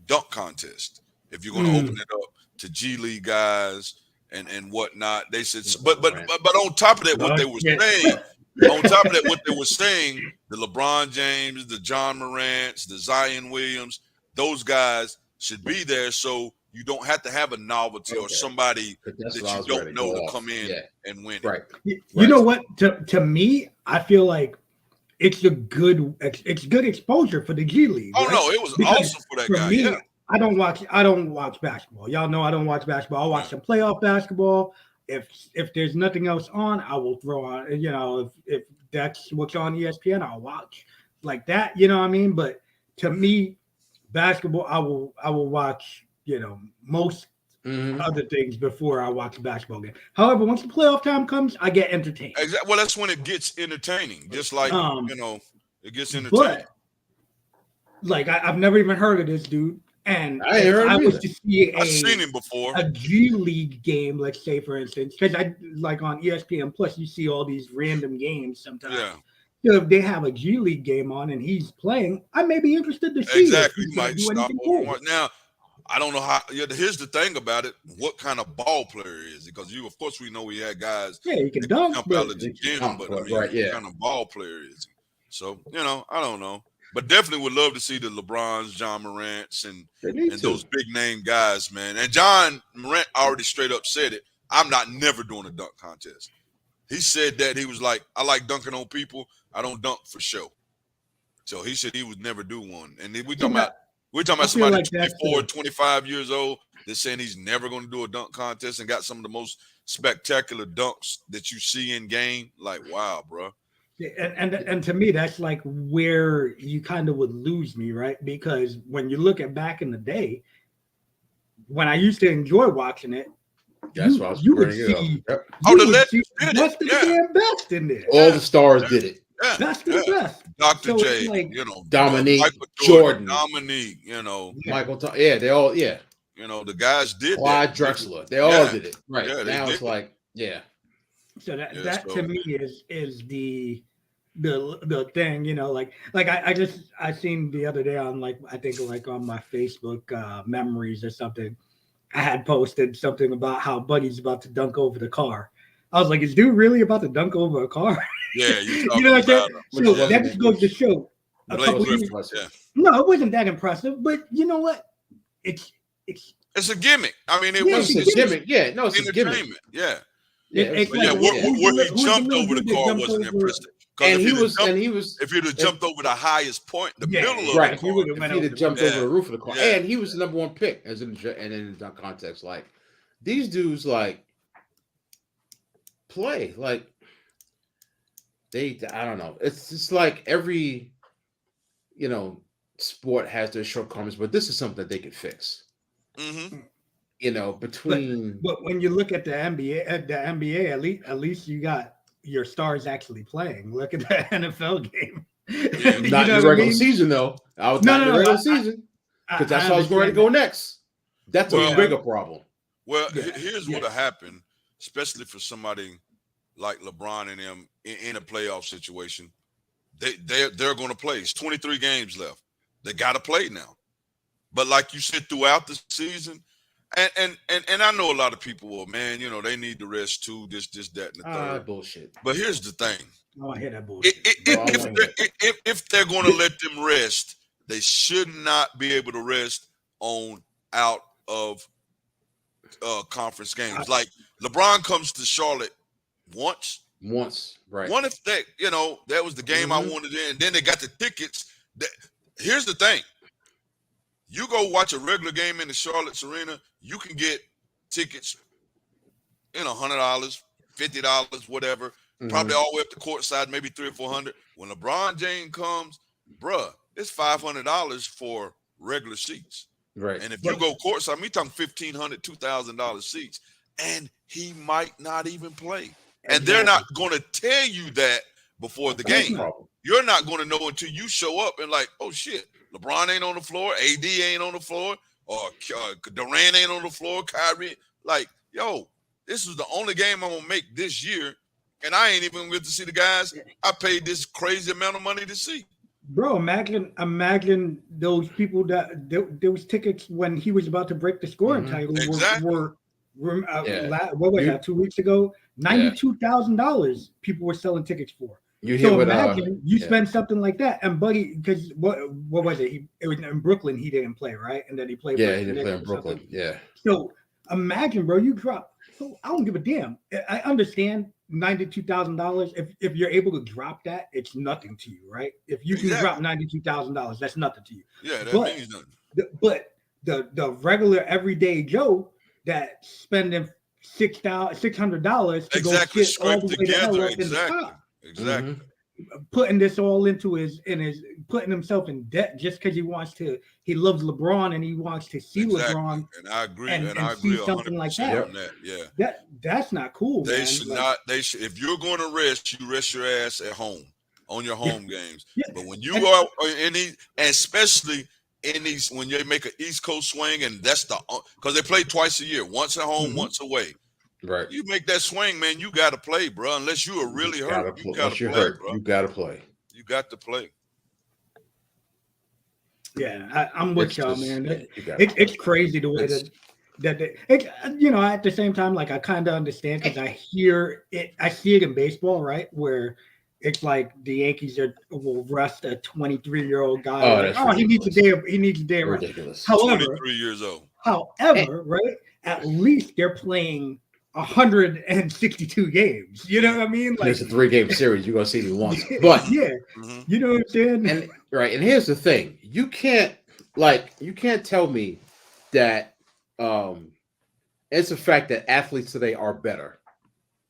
dunk contest. if you're going to open it up to G League guys and whatnot. They said, but on top of that, what they were saying, the LeBron James, the John Morants, the Zion Williams, those guys should be there, so you don't have to have a novelty or somebody that you don't know to come in and win. Right. You know what? To me, I feel like it's good exposure for the G League. Oh, right? No, it was awesome for that guy. Me, I don't watch basketball. Y'all know I don't watch basketball. I watch some playoff basketball. If there's nothing else on, I will throw on. You know, if that's what's on ESPN, I'll watch like that. You know what I mean? But to me, basketball, I will watch. You know, most other things before I watch a basketball game. However, once the playoff time comes, I get entertained. Exactly. Well, that's when it gets entertaining. Just like it gets entertaining. But, like I've never even heard of this dude, and I was to see I've seen him before. A G League game, let's say for instance, because I like on ESPN Plus, you see all these random games sometimes. Yeah. So if they have a G League game on and he's playing, I may be interested to see. Exactly. You might stop over. Now, I don't know how. Here's the thing about it: what kind of ball player is he? Because of course, we know we had guys. Yeah, he can dunk. Jump out of the gym, but what kind of ball player is he? So I don't know, but definitely would love to see the LeBrons, John Morants, and those big name guys, man. And John Morant already straight up said it: I'm never doing a dunk contest. He said that he was like, I like dunking on people. I don't dunk for show. So he said he would never do one. And then we're talking about somebody like 24, 25 years old that's saying he's never going to do a dunk contest and got some of the most spectacular dunks that you see in game. Like, wow, bro. And to me, that's like where you kind of would lose me, right? Because when you look at back in the day, when I used to enjoy watching it, that's what I was bringing it up. The damn best in there. All the stars did it. Yeah, that's the best. Dr. J, Dominique, Jordan, Dominique, Michael. They all, the guys did. Clyde Drexler, they all did it. Right now, it's like, So that to me is the thing, I seen the other day on I think on my Facebook memories or something. I had posted something about how Buddy's about to dunk over the car. I was like, is dude really about to dunk over a car? Yeah, you know what I'm saying? So that just goes to show. No, it wasn't that impressive, but you know what? It's a gimmick. I mean, it was a gimmick. Yeah, no, it's entertainment. A gimmick. Yeah. Where he jumped over the car wasn't impressive. And he was. If he'd have jumped over the highest point, the middle of the car, if he'd have jumped over the roof of the car, and he was the number one pick, as in the dunk context. Like these dudes, play I don't know. It's just like every sport has their shortcomings, but this is something that they can fix. Between but when you look at the NBA, at least you got your stars actually playing. Look at the NFL game. Not in the regular season, though. Not in the regular season, because that's how I was going to go next. That's a bigger problem. Well, here's what'll happen, especially for somebody like LeBron and them in a playoff situation. They're going to play. It's 23 games left. They got to play now. But like you said, throughout the season, and I know a lot of people will, man, they need the rest too, this, that, and the third. Bullshit. But here's the thing. I want to hear that bullshit. If they're going to let them rest, they should not be able to rest out of conference games. Like LeBron comes to Charlotte once, right? One if they, that was the game I wanted in, and then they got the tickets. Here's the thing. You go watch a regular game in the Charlotte's Arena, you can get tickets, $100, $50, whatever. Probably all the way up to courtside, maybe $300 or $400. When LeBron James comes, bruh, it's $500 for regular seats. Right. And if you go courtside, we talking $1,500, $2,000 seats, and he might not even play. And they're not going to tell you that before the game. You're not going to know until you show up and oh shit, LeBron ain't on the floor, AD ain't on the floor, or Durant ain't on the floor, Kyrie. This is the only game I'm going to make this year, and I ain't even going to get to see the guys I paid this crazy amount of money to see. Bro, imagine those people that those tickets when he was about to break the scoring title Exactly. what was that 2 weeks ago? $92,000 people were selling tickets for. You hear So what? imagine you spend something like that, and buddy, because what was it? It was in Brooklyn. He didn't play, right, and then he played. Yeah, For he didn't Knicks play in or Brooklyn. something. Yeah. So imagine, bro, you drop. So I don't give a damn. I understand $92,000. If you're able to drop that, it's nothing to you, right? If you can drop $92,000, that's nothing to you. Yeah, that But means nothing. the regular everyday Joe that spending $600 to go sit all Scrape the way to hell together. up in the top, Exactly. putting this all into his putting himself in debt just because he loves LeBron and he wants to see LeBron And I agree. and I see agree something like 100% that. on that. Yeah. That's not cool, They man. should Like, not. They should. If you're going to rest, you rest your ass at home on your home games. Yeah. But when you are in these, and especially in these, when you make an East Coast swing, and that's because they play twice a year, once at home, once away. Right. You make that swing, man. You got to play, bro. Unless you are really hurt, you got to play, hurt, bro. you got to play. You got to play. Yeah, I'm with y'all, man. It's crazy the way that at the same time, like I kind of understand because I hear it, I see it in baseball, right, where it's like the Yankees will rest a 23-year-old guy. He needs a day of rest. Ridiculous. However, 23 years old. However, right, at least they're playing 162 games. You know what I mean? Like it's a 3-game series. You're gonna see me once, but yeah, you know what I'm saying? And and here's the thing: you can't tell me that it's a fact that athletes today are better,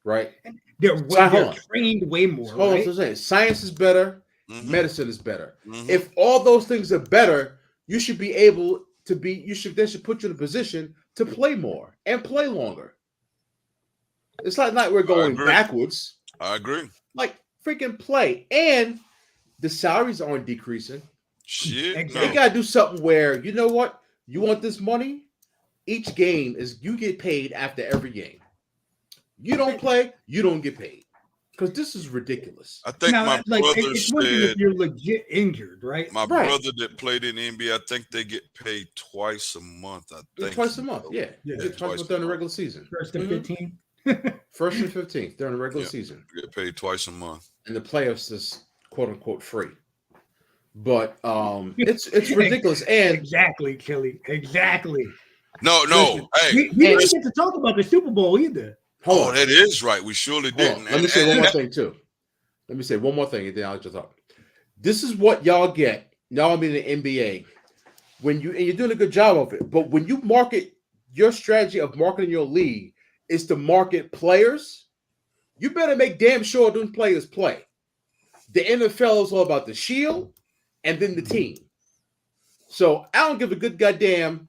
right? They're trained way more. Hold on, right? Science is better, medicine is better. If all those things are better, you should be able to be. They should put you in a position to play more and play longer. It's like we're going backwards. I agree. Like freaking play, and the salaries aren't decreasing. Shit, exactly. You gotta do something where you know what you want this money. Each game is you get paid after every game. You don't play, you don't get paid because this is ridiculous. I think my brother said if you're legit injured, right? My brother that played in the NBA, I think they get paid twice a month. I think twice a month. Yeah, twice a month during the regular season. First and 15th. First and 15th during the regular season. Get paid twice a month. And the playoffs is quote unquote free. But it's ridiculous. And exactly, Kelly. Exactly. No. Hey, we didn't get to talk about the Super Bowl either. That is right. We surely didn't. Let me say one more thing too. Let me say one more thing, and then I'll just talk. This is what y'all get. Y'all mean the NBA when you're doing a good job of it. But when you market your strategy of marketing your league is to market players, you better make damn sure those players play. The NFL is all about the shield and then the team. So I don't give a good goddamn.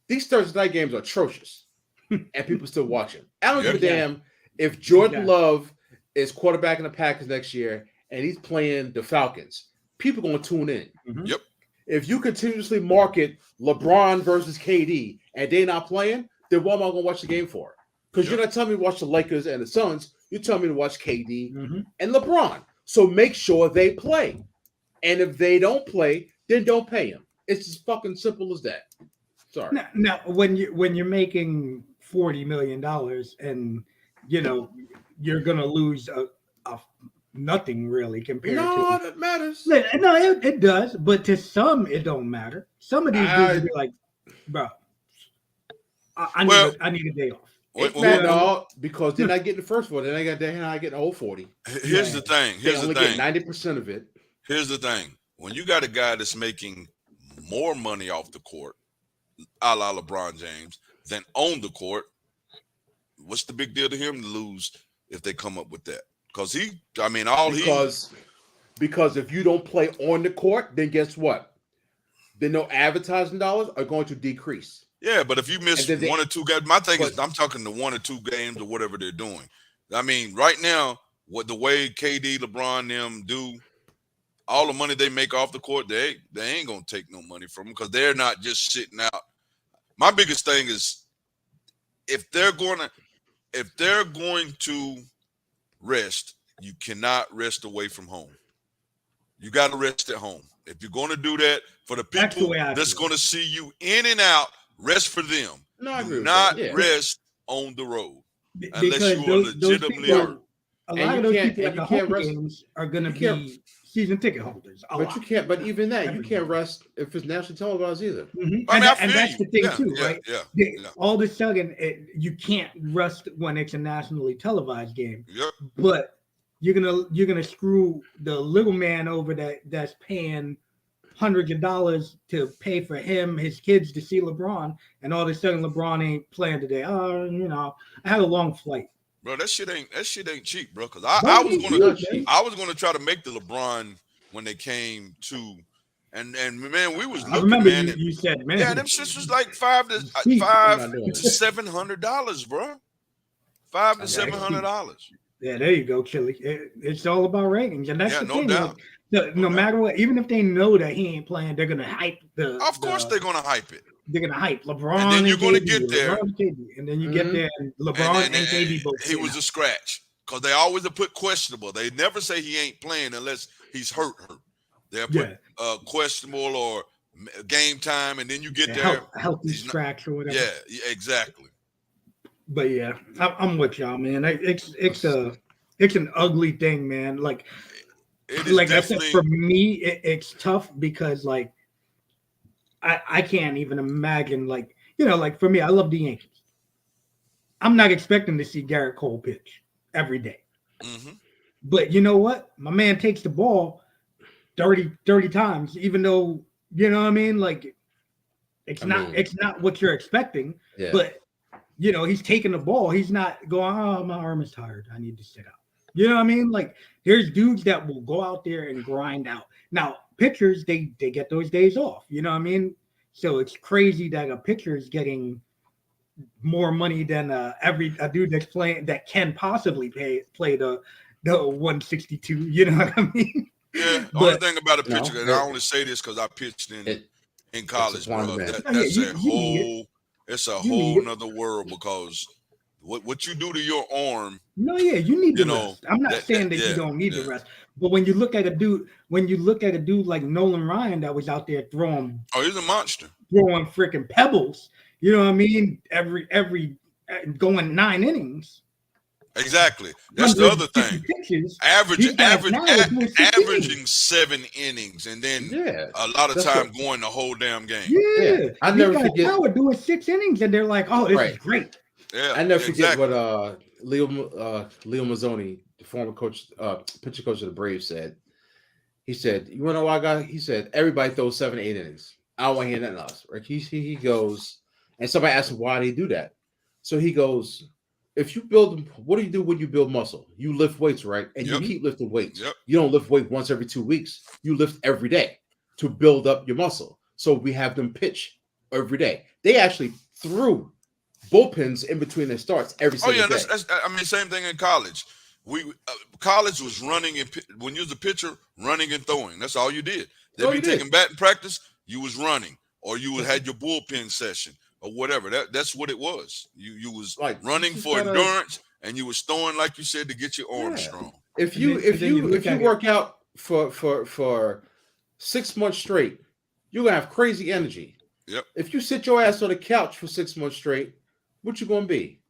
These Thursday night games are atrocious, and people still watching. I don't give a damn if Jordan Love is quarterbacking the Packers next year and he's playing the Falcons. People are going to tune in. Yep. If you continuously market LeBron versus KD and they're not playing, then what am I going to watch the game for? Because you're not telling me to watch the Lakers and the Suns. You're telling me to watch KD and LeBron. So make sure they play. And if they don't play, then don't pay them. It's as fucking simple as that. Sorry. Now when you're making $40 million and you're gonna lose a nothing really compared to. No, that matters. No, it does, but to some it don't matter. Some of these dudes will be like, bro, I need a day off. No, because they're not getting the first one. They're not getting the whole 40. Here's the thing. Here's the thing. Get 90% of it. Here's the thing. When you got a guy that's making more money off the court, a la LeBron James, than on the court, what's the big deal to him to lose if they come up with that? Because if you don't play on the court, then guess what? Then no advertising dollars are going to decrease. Yeah, but if you miss one or two games, my thing is I'm talking to 1 or 2 games or whatever they're doing. I mean, right now, the way KD, LeBron, them do, all the money they make off the court, they ain't gonna take no money from them because they're not just sitting out. My biggest thing is if they're going to rest, you cannot rest away from home. You got to rest at home. If you're going to do that for the That's the people way I that's feel. going to see you in and out, rest for them. No, I agree Do with not that. Yeah. rest on the road unless Because you are those legitimately people, hurt. a And lot you of those can't- people and at you the can't home rest- games are going to you can't- be season ticket holders. But you can't. But even that, you can't rest if it's nationally televised either. Mhm. I mean, I And feel that's you. the thing Yeah, too, yeah, right? yeah. All of a sudden, you can't rest when it's a nationally televised game, Yep. but you're gonna screw the little man over that's paying hundreds of dollars to pay for his kids to see LeBron, and all of a sudden LeBron ain't playing today. I had a long flight. Bro, that shit ain't cheap, bro. Because Don't I was be gonna cheap, man. I was gonna try to make the LeBron when they came to, and man, we was I looking, remember man. you said, man, Yeah, them shits was like $500 I'm not doing to it. $700, bro. $500 to I'm not doing $700. yeah, there you go, Chili. It's all about ratings, and that's Yeah, the no thing. doubt. Like, no doubt. matter what, even if they know that he ain't playing, they're gonna hype Of course, they're gonna hype it, they're gonna hype LeBron and then you're gonna KD, get there, LeBron and KD, and then you get Mhm. there and LeBron and and KD both. he was a scratch because they always have put questionable. They never say he ain't playing unless he's hurt. They'll put questionable or game time, and then you get there. Healthy he's not- scratch or whatever. Yeah, exactly. But yeah, I'm with y'all, man. It's an ugly thing, man. Like It is like I said, definitely. for me, it's tough because like I can't even imagine like for me, I love the Yankees. I'm not expecting to see Garrett Cole pitch every day. Mhm. But you know what? My man takes the ball 30 times, even though, you know what I mean? Like it's not what you're expecting, Yeah. but he's taking the ball. He's not going, oh, my arm is tired. I need to sit out. You know what I mean? Like there's dudes that will go out there and grind out. Now, pitchers, they get those days off. You know what I mean? So it's crazy that a pitcher is getting more money than a dude that's playing that can possibly play the 162. You know what I mean? Yeah. The only thing about a pitcher, and I only say this because I pitched in college, bro. That's a whole. It's a whole nother world because what you do to your arm. No, yeah, you need the rest. I'm not saying that you don't need the rest, but when you look at a dude like Nolan Ryan that was out there throwing, he's a monster, throwing freaking pebbles. You know what I mean? Every going 9 innings. Exactly. That's the other thing. Pitches, averaging 7 innings, and then a lot of time going the whole damn game. Yeah. I never forget. Howard doing 6 innings, and they're like, "Oh, this is great." Yeah, I never forget what Leo Mazzoni, the former coach, pitcher coach of the Braves, said. He said, "You want to know why, guy?" He said, "Everybody throws 7, 8 innings. I don't want to hear nothing else." Right? He goes, and somebody asked him why did he do that. So he goes, "If you build, what do you do when you build muscle? You lift weights, right? And you keep lifting weights. You don't lift weight once every 2 weeks. You lift every day to build up your muscle. So we have them pitch every day. They actually threw bullpens in between their starts every single day. I mean, same thing in college. College was running and when you was a pitcher, running and throwing. That's all you did. They'd be taking batting practice. You was running, or you had your bullpen session, or whatever. That's what it was. You was like running for endurance, and you was throwing, like you said, to get your arms strong. If you work out for 6 months straight, you're gonna have crazy energy. Yep. If you sit your ass on the couch for 6 months straight, what you gonna be?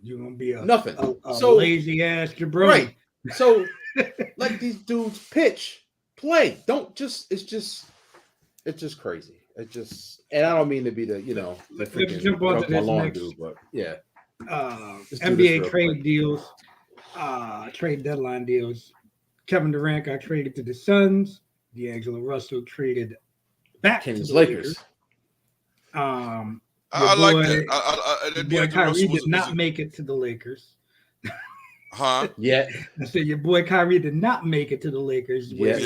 You're gonna be nothing. A lazy ass jabroni. Right. So let these dudes pitch, play. Don't just. It's just crazy. And I don't mean to be the the freaking jump onto this next. Dude, but yeah. NBA trade deals, trade deadline deals. Kevin Durant got traded to the Suns. D'Angelo Russell traded back to the Lakers. I like that. Boy Kyrie did not make it to the Lakers. Huh? Yeah. I said your boy Kyrie did not make it to the Lakers. Yeah.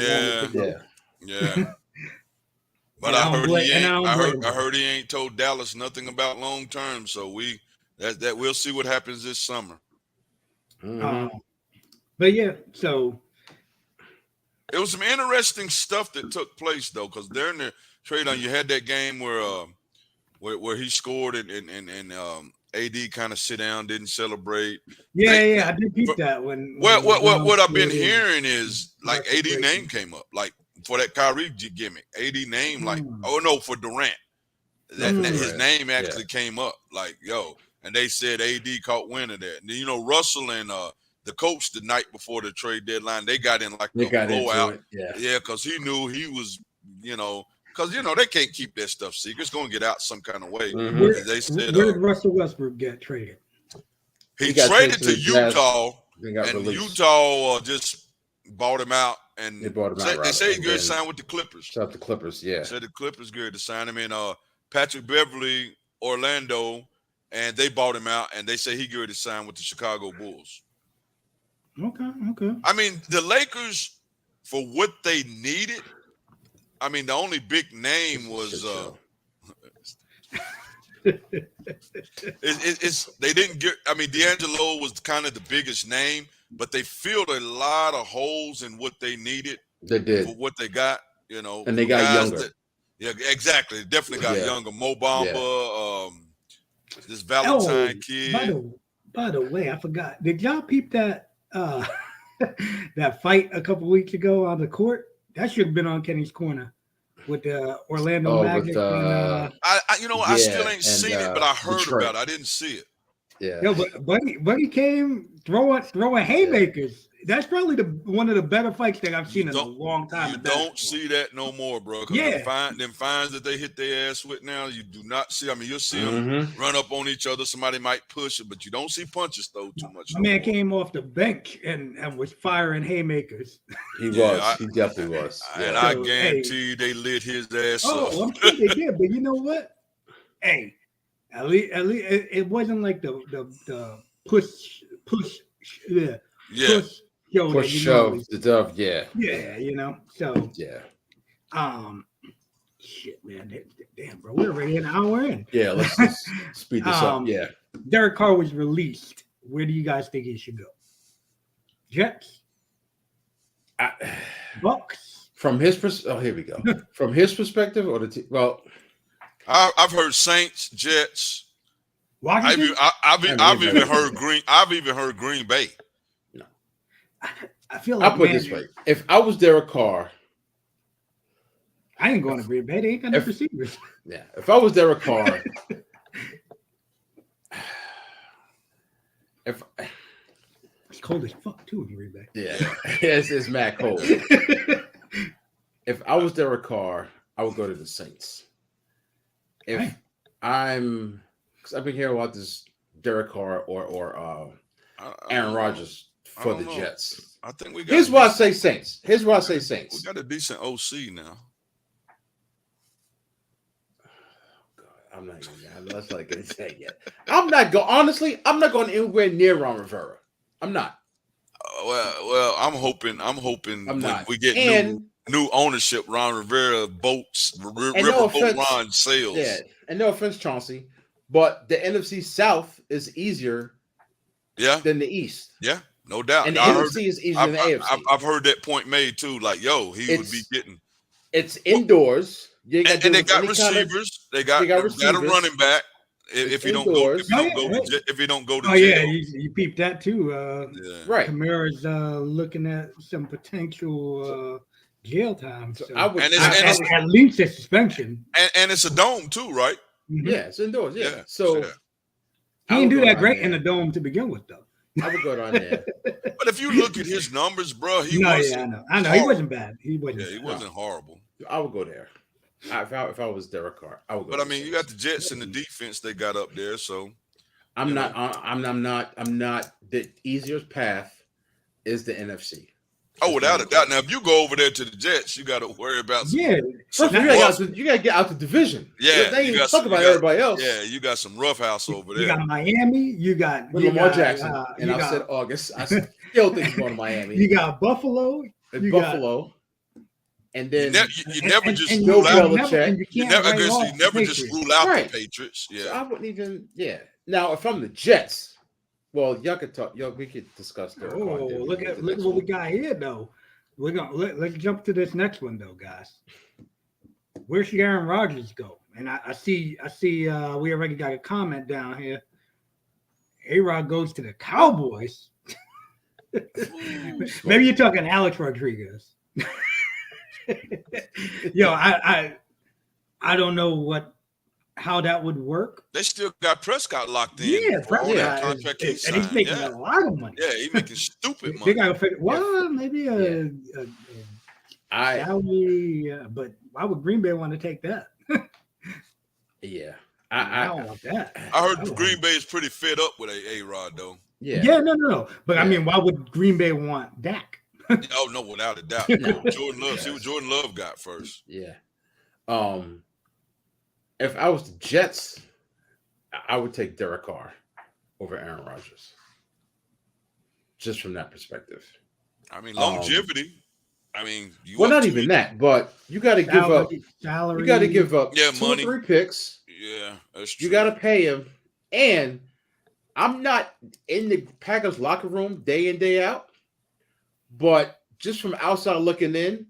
But I heard he ain't told Dallas nothing about long term. So we'll see what happens this summer. But yeah, so it was some interesting stuff that took place though, because during the trade on, you had that game where he scored and AD kind of sit down, didn't celebrate. Yeah, I did peep that when what I've been hearing is like Market AD breaking. name came up, like for that Kyrie gimmick. AD name, like, oh no, for Durant. That his name actually came up, like, yo, and they said AD caught wind of that. And then, you know, Russell and the coach the night before the trade deadline, they got in like a blowout. Yeah, because he knew he was, you know, because you know they can't keep that stuff secret. It's gonna get out some kind of way. They said, where did Russell Westbrook get traded? He traded to Utah, and Utah just bought him out. And they say he's good to sign with the Clippers. Shut the Clippers, yeah. Said the Clippers good to sign him in. Patrick Beverly, Orlando, and they bought him out, and they say he good to sign with the Chicago Bulls. Okay. I mean, the Lakers, for what they needed, I mean, the only big name was they didn't get. I mean, D'Angelo was kind of the biggest name, but they filled a lot of holes in what they needed. They did for what they got, you know, and they got younger. Yeah, exactly. They definitely got younger. Mo Bamba, this Valentine kid. By the way, I forgot. Did y'all peep that that fight a couple weeks ago on the court? That should have been on Kenny's Corner with the Orlando Magic. I still ain't seen it, but I heard about it. I didn't see it. Yeah. Yo, but Buddy came throwing haymakers. That's probably one of the better fights that I've seen in a long time. You don't see that no more, bro. Them fines that they hit their ass with now, you do not see. I mean, you'll see them run up on each other. Somebody might push it, but you don't see punches throw too much. My man came off the bench and was firing haymakers. He was. He definitely was. And I guarantee you they lit his ass up. Oh, I'm sure they did. But you know what? Hey, at least it wasn't like the push. Yeah. Push shove the stuff, yeah, you know. So shit, man, damn, bro, we're already an hour in. Yeah, let's speed this up. Yeah, Derek Carr was released. Where do you guys think he should go? Jets, Bucks. From his here we go. From his perspective, or I've heard Saints, Jets. Washington? I've even heard Green. I've even heard Green Bay. I feel like I'll put it this way: if I was Derek Carr, I ain't going to Green Bay. They ain't got no receivers. Yeah, if I was Derek Carr, it's cold as fuck too in Green Bay. Yeah, it's mad cold. If I was Derek Carr, I would go to the Saints. Because I've been hearing about this Derek Carr or Aaron Rodgers for the Jets. I think we got. Here's why I say Saints. We got a decent OC now. I'm not even. Let's not get say yet. Honestly, I'm not going anywhere near Ron Rivera. I'm not. Well, I'm hoping when we get new ownership, Ron Rivera boats riverboat Ron sails. Yeah, and no offense, Chauncey, but the NFC South is easier. Than the East. Yeah, no doubt. And the NFC is easier than the AFC. I've heard that point made too. Like, yo, he would be getting. It's indoors. And they got receivers. They got a running back. If he don't go to jail. Yeah, you peeped that too. Right. Kamara's looking at some potential jail time. So I would, at least a suspension. And it's a dome too, right? Mm-hmm. Yeah, it's indoors. Yeah. So he didn't do that great in the dome to begin with, though. I would go down there. But if you look at his numbers, bro, I know. He wasn't bad. He wasn't horrible. I would go there. If I was Derek Carr, I would go. But I mean, you got the Jets and the defense they got up there, so I'm not. The easiest path is the NFC. Oh, without a doubt. Now, if you go over there to the Jets, you got to worry about you got to get out the division. Yeah, they ain't talk about everybody else. Yeah, you got some rough house over there. You got Miami. You got Lamar Jackson, and I said August. I still think he's going to Miami. You got Buffalo. And then you never just rule out. You never just rule out the Patriots. Yeah, so I wouldn't even. Yeah. Now, if I'm the Jets. Well, y'all could talk. We could discuss that. Look at what we got here, though. We're gonna let's jump to this next one, though, guys. Where should Aaron Rodgers go? And I see. We already got a comment down here. A-Rod goes to the Cowboys. Maybe you're talking Alex Rodriguez. Yo, I don't know how that would work. They still got Prescott locked in. Yeah, for all that Prescott contract he and signed. he's making a lot of money. Yeah, he's making stupid They money. got to figure. Well, maybe a salary, but why would Green Bay want to take that? Yeah, I don't want that. I heard Green Bay is pretty fed up with A-Rod though. Yeah, no. But I mean, why would Green Bay want Dak? Oh no, without a doubt. Jordan Love. See what Jordan Love got first. Yeah. If I was the Jets, I would take Derek Carr over Aaron Rodgers. Just from that perspective. I mean, longevity. I mean, not even that, but you got to give up salary. You got to give up 2 money. or 3 picks. Yeah, that's true. You got to pay him, and I'm not in the Packers locker room day in day out, but just from outside looking in,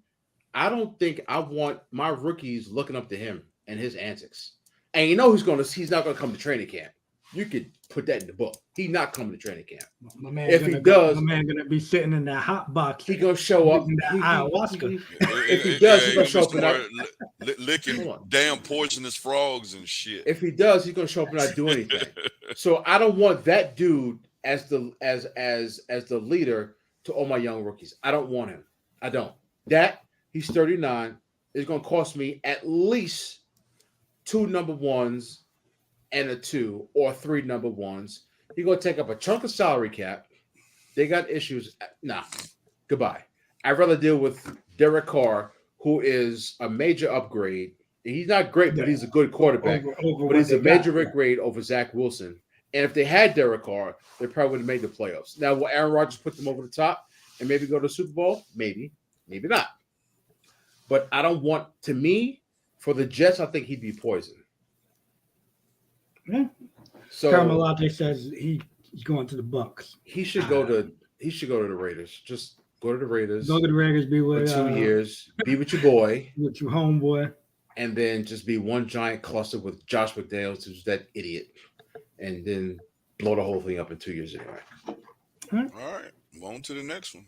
I don't think I want my rookies looking up to him and his antics. And you know he's not going to come to training camp. You could put that in the book. He's not coming to training camp. My man if he does, my man gonna be sitting in that hot box. He gonna show up. Ayahuasca. If he does, he's gonna show up and licking damn poisonous frogs and shit. If he does, he's gonna show up and not do anything. So I don't want that dude as the leader to all my young rookies. I don't want him. I don't. He's 39 is gonna cost me at least 2 number ones and a 2 or 3 number ones. He's going to take up a chunk of salary cap. They got issues. Nah, goodbye. I'd rather deal with Derek Carr, who is a major upgrade. He's not great, but he's a good quarterback. But he's a major upgrade over Zach Wilson. And if they had Derek Carr, they probably would have made the playoffs. Now, will Aaron Rodgers put them over the top and maybe go to the Super Bowl? Maybe. Maybe not. But I don't want, to me, for the Jets, I think he'd be poison. Yeah. So Carmelate says he's going to the Bucks. He should go to the Raiders. Just go to the Raiders. Go to the Raiders. Be with 2 years. Be with your boy. With your homeboy. And then just be one giant cluster with Josh McDaniels, who's that idiot, and then blow the whole thing up in 2 years anyway. All right, on to the next one.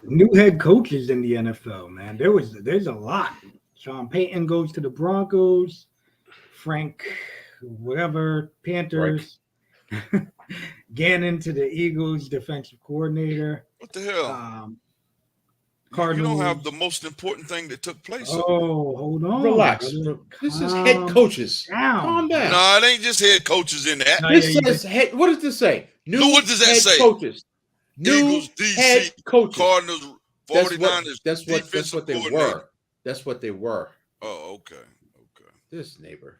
New head coaches in the NFL, man. There's a lot. Sean Payton goes to the Broncos. Frank, whatever, Panthers. Right. Gannon to the Eagles, defensive coordinator. What the hell? Cardinals. You don't have the most important thing that took place. Oh, hold on. Relax. This is head coaches. Calm down. No, it ain't just head coaches in that. This says head. What does this say? What does that say? Coaches. Eagles, DC, head coaches. Cardinals, 49ers. That's what they were. That's what they were. Oh, okay. This neighbor.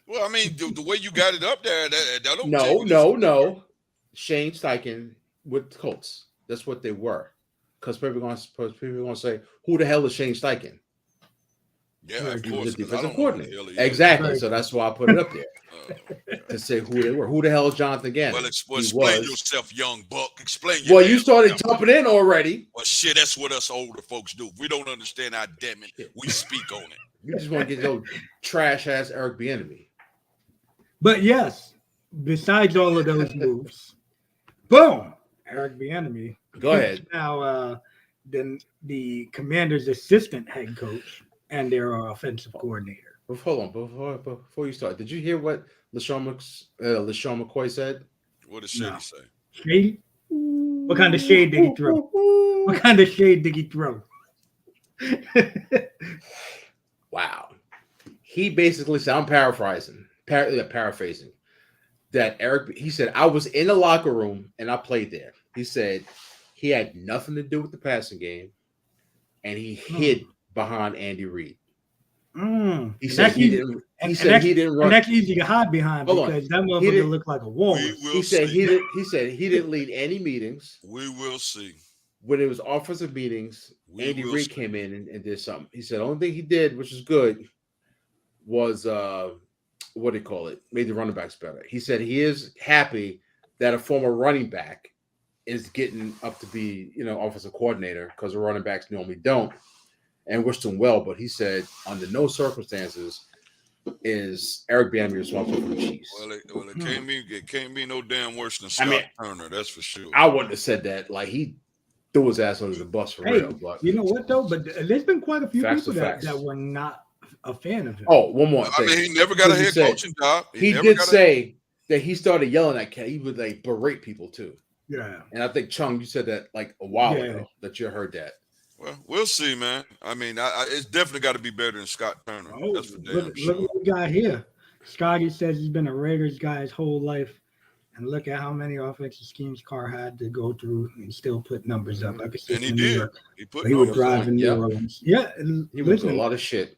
Well, I mean, the way you got it up there, that don't. No. Shane Steichen with the Colts. That's what they were. Because people are going to say, "Who the hell is Shane Steichen?" Yeah, of he course. was the defensive coordinator. Exactly. So that's why I put it up there to say who they were. Who the hell is Jonathan Gannon? Well, explain yourself, young buck. Explain. You started jumping in already. Well, shit, that's what us older folks do. If we don't understand our damn it, we speak on it. You just want to get your trash ass Eric Bieniemy. But yes, besides all of those moves, boom, Eric Bieniemy. Go ahead. Now, then the Commanders' assistant head coach and their offensive coordinator. Hold on, before you start, did you hear what LaShawn McCoy said? What did Shady say? Shady? What kind of shade did he throw? What kind of shade did he throw? Wow. He basically said, I'm paraphrasing, that he said, I was in the locker room and I played there. He said he had nothing to do with the passing game and he hid behind Andy Reid. He said he didn't run. And that's easy to hide behind because that motherfucker looked like a wall. He said he didn't lead any meetings. We will see. When it was offensive meetings, Andy Reid came in and did something. He said the only thing he did, which is good, was what do you call it? Made the running backs better. He said he is happy that a former running back is getting up to be, offensive coordinator because the running backs normally don't, and wished him well. But he said under no circumstances is Eric Bieniemy responsible for the Chiefs. Well, it can't be no damn worse than Scott Turner. That's for sure. I wouldn't have said that. Like he threw his ass under the bus for real. But you know what though? But there's been quite a few people that were not a fan of him. Oh, one more thing. I mean, he never got a head coaching job. He did say that he started yelling at Cat. He would like berate people too. Yeah. And I think Chung, you said that like a while ago that you heard that. Well, we'll see, man. I mean, it's definitely got to be better than Scott Turner. That's for damn sure. Look what we got here. Scotty says he's been a Raiders guy his whole life. And look at how many offensive schemes Carr had to go through and still put numbers up. Like I said, and he did. He would drive in New Orleans. Yeah. He went through a lot of shit.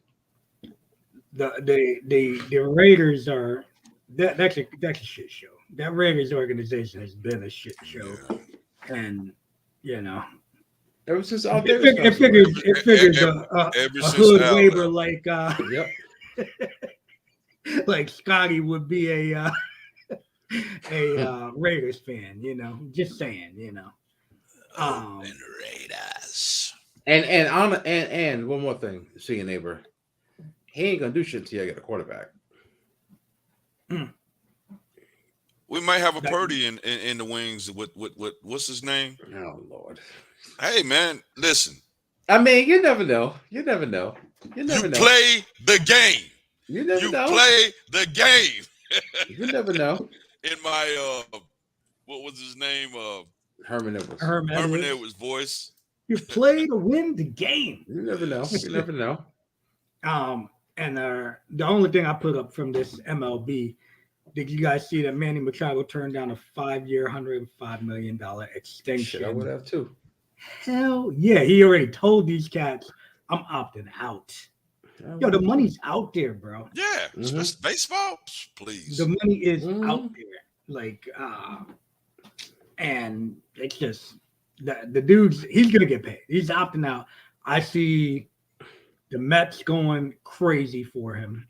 The Raiders are that's a shit show. That Raiders organization has been a shit show. Yeah. And ever since it figures a hood waiver like like Scotty would be a Raiders fan, just saying, and Raiders. And one more thing, see your neighbor. He ain't gonna do shit until I get a quarterback. We might have a Purdy in the wings with what's his name? Oh Lord. Hey man, listen. I mean, you never know. You play the game. You never know. Play the game. You never know. In my what was his name? Herman Edwards. Herman Edwards' voice. You play to win the game. You never know. You never know. And the only thing I put up from this MLB, did you guys see that Manny Machado turned down a 5-year, $105 million extension? Shit, I would have too. Hell yeah. He already told these cats, I'm opting out. Yo, the money's out there, bro. Yeah. Mm-hmm. Baseball, please. The money is out there. Like, and it's just the dude's, he's going to get paid. He's opting out. I see the Mets going crazy for him,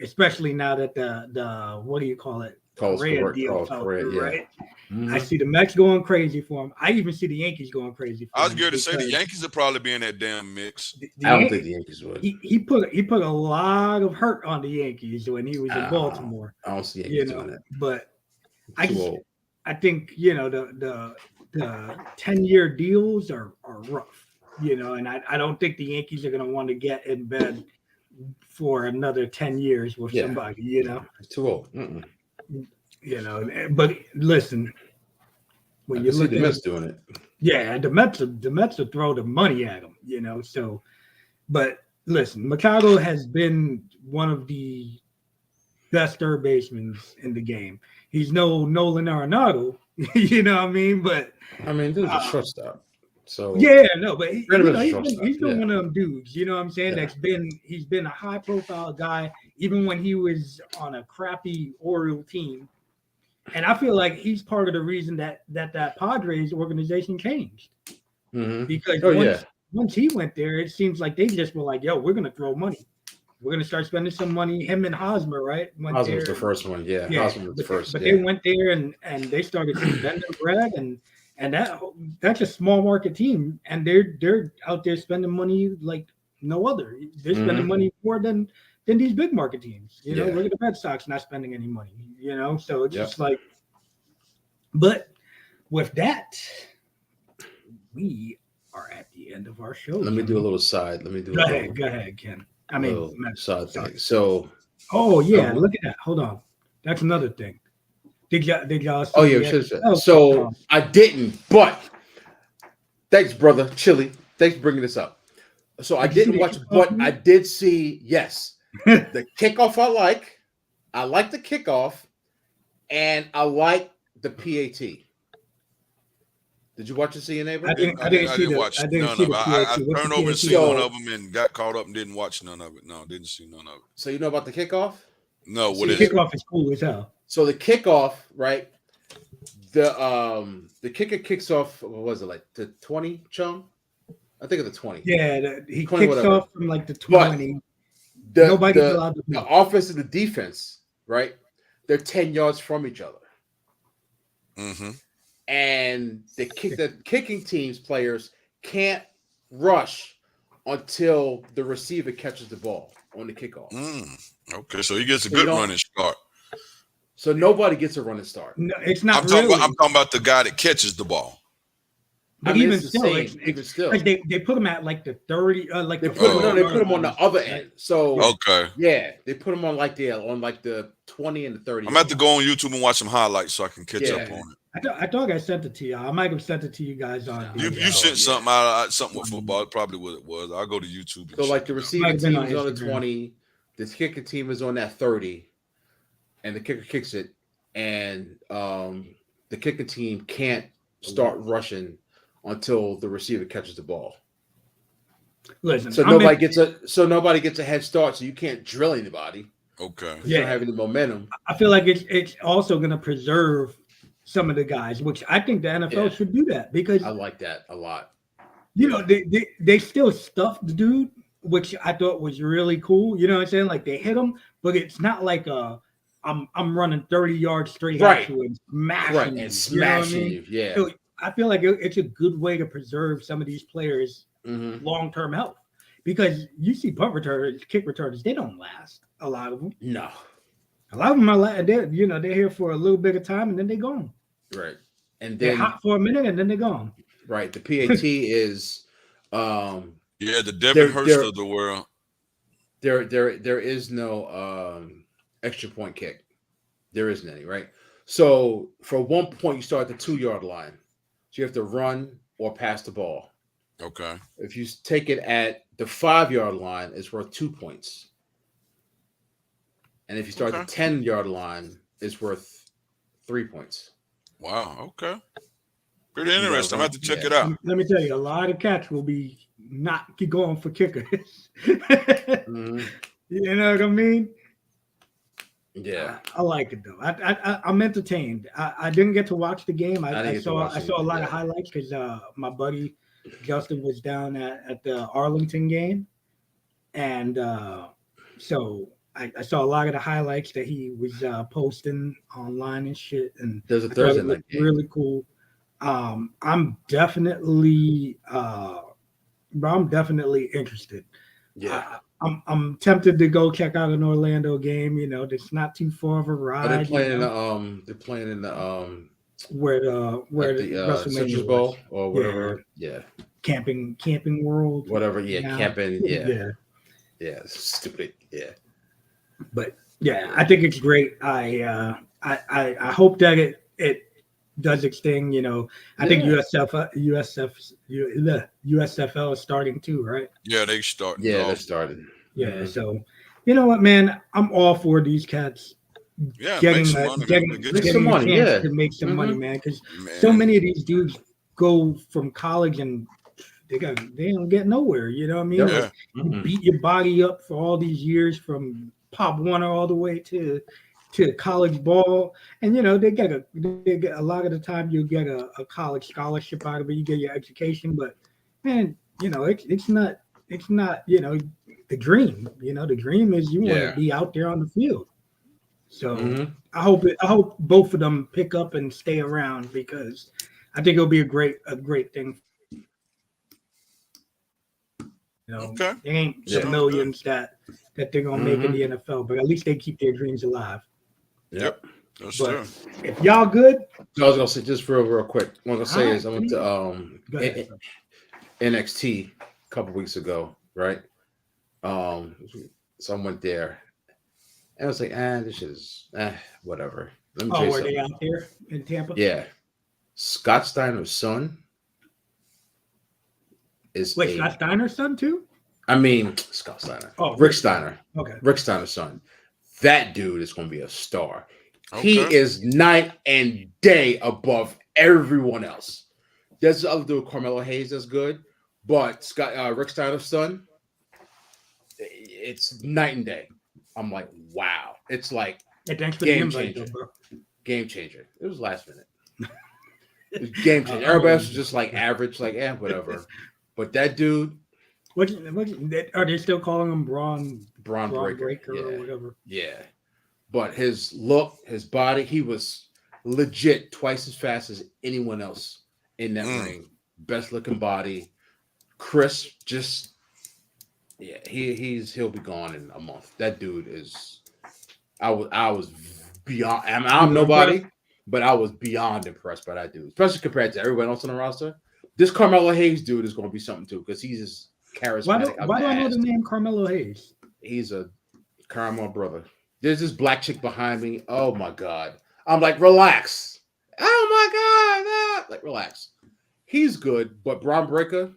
especially now that the what do you call it? Correa deal fell through, right? Mm-hmm. I see the Mets going crazy for him. I even see the Yankees going crazy for him. I was going to say the Yankees would probably be in that damn mix. I don't think the Yankees would. He put a lot of hurt on the Yankees when he was in Baltimore. I don't see Yankees doing that. But I think the 10-year deals are rough. And I don't think the Yankees are going to want to get in bed for another 10 years with somebody, It's too old. But listen, when you look at the Mets doing it. Yeah, the Mets will throw the money at them, so, but listen, Machado has been one of the best third basemen in the game. He's no Nolan Arenado, you know what I mean? But this is a shortstop. So but he's been one of them dudes, you know what I'm saying? Yeah. He's been a high profile guy, even when he was on a crappy Oriole team. And I feel like he's part of the reason that Padres organization changed. Mm-hmm. Because once he went there, it seems like they just were like, yo, we're gonna throw money. We're gonna start spending some money. Him and Hosmer, right? Hosmer was the first one, Hosmer was the first. But they went there and they started spending bread and that's a small market team, and they're out there spending money like no other. They're spending money more than these big market teams. Look at the Red Sox not spending any money. So it's just like. But with that, we are at the end of our show. Let me do a little side. Go ahead, Ken. I mean, side thing. So. Oh yeah, look at that. Hold on, that's another thing. Did y'all see? Oh yeah, so I didn't, but thanks, brother Chili. Thanks for bringing this up. So I didn't watch, but I did see. Yes, the kickoff. I like the kickoff, and I like the PAT. Did you watch the CNA? I didn't watch none of it. I turned over and see one of them and got caught up and didn't watch none of it. No, didn't see none of it. So you know about the kickoff? No, what is it? Kickoff is cool as hell. So the kickoff, right? The kicker kicks off. What was it like the 20, Chung? I think of the 20. Yeah, he kicks off from like the 20. Nobody's allowed to. The offense and the defense, right? They're 10 yards from each other. Mm-hmm. And the kicking teams players can't rush until the receiver catches the ball on the kickoff. Okay, so he gets a good running start. So nobody gets a running start. No, it's not. I'm talking about the guy that catches the ball. But even still, like they put him at like the 30, they put him on the other end. So okay, yeah, they put him on like the 20 and the 30. I'm gonna have to go on YouTube and watch some highlights so I can catch up on it. I thought I sent it to you. I might have sent it to you guys on. You sent something out, something with football. Probably what it was. I'll go to YouTube. So like the receiving team is on the 20, the kicking team is on that 30, and the kicker kicks it, and the kicking team can't start rushing until the receiver catches the ball. Listen, so nobody gets a head start, so you can't drill anybody. Okay. You don't have any momentum. I feel like it's also going to preserve some of the guys, which I think the NFL should do that, because I like that a lot. You know, they still stuffed the dude, which I thought was really cool. You know what I'm saying? Like they hit him, but it's not like I'm running 30 yards straight at you and smashing you. And smashing you. Yeah. So I feel like it's a good way to preserve some of these players' long-term health, because you see punt returners, kick returners, they don't last. A lot of them. No. A lot of them are they're here for a little bit of time and then they're gone. Right. And then they're hot for a minute and then they're gone. Right. The PAT is the Devin Hurst of the world. There is no extra point kick. There isn't any, right? So for 1 point, you start at the 2-yard line. So you have to run or pass the ball. Okay. If you take it at the 5-yard line, it's worth 2 points. And if you start at the 10-yard line, it's worth 3 points. Wow. Okay. Pretty interesting. I'm going to have to check it out. Let me tell you, a lot of cats will be not keep going for kickers. You know what I mean? Yeah. I like it though. I'm entertained. I didn't get to watch the game. I saw a lot of highlights because my buddy Justin was down at the Arlington game, and so I saw a lot of the highlights that he was posting online and shit. And there's a Thursday night game. Really cool. I'm definitely interested. Yeah. I'm tempted to go check out an Orlando game. You know, it's not too far of a ride. They're playing in the where the WrestleMania Citrus Bowl or whatever. Yeah. Camping World. Whatever. Yeah. Camping. Yeah. Yeah. Stupid. Yeah. But yeah, I think it's great. I hope that it does extend. You know, I think USFL is starting too, right? Yeah, they started. Yeah, they started. Yeah, so you know what, man, I'm all for these cats. Getting some money, to make some money, man, because so many of these dudes go from college and they don't get nowhere. You know what I mean? Yeah. Like, you beat your body up for all these years from Pop Warner all the way to college ball, and you know they get a lot of the time you get a college scholarship out of it. You get your education, but man, you know it's not you know the dream. You know the dream is you want to be out there on the field. So I hope both of them pick up and stay around, because I think it'll be a great thing. You know, they ain't the millions that they're gonna make in the NFL, but at least they keep their dreams alive. Yep, that's true. If y'all good, so I was gonna say just real quick. What I was gonna say is I went to NXT a couple weeks ago, right? So I went there, and I was like, this shit is whatever. Let me tell you something. Were they out there in Tampa? Yeah, Scott Steiner's son is Scott Steiner's son too? I mean, Scott Steiner. Oh, Rick Steiner. Okay. Rick Steiner's son. That dude is going to be a star. Okay. He is night and day above everyone else. There's the other dude, Carmelo Hayes, that's good, but Rick Steiner's son, it's night and day. I'm like, wow. It's like game changer. Game changer. It was last minute. It was game changer. Everybody else was just like average, like whatever. But that dude. Are they still calling him Braun Breaker or whatever? Yeah. But his look, his body, he was legit twice as fast as anyone else in that ring. Best looking body. Crisp, just Yeah, he'll be gone in a month. That dude is. I was beyond. I'm nobody, but I was beyond impressed by that dude, especially compared to everyone else on the roster. This Carmelo Hayes dude is going to be something too because he's just charismatic. Why do I know the name Carmelo Hayes? He's a Carmelo brother. There's this black chick behind me. Oh my god! I'm like, relax. Oh my god! Ah. Like, relax. He's good, but Braun Breaker,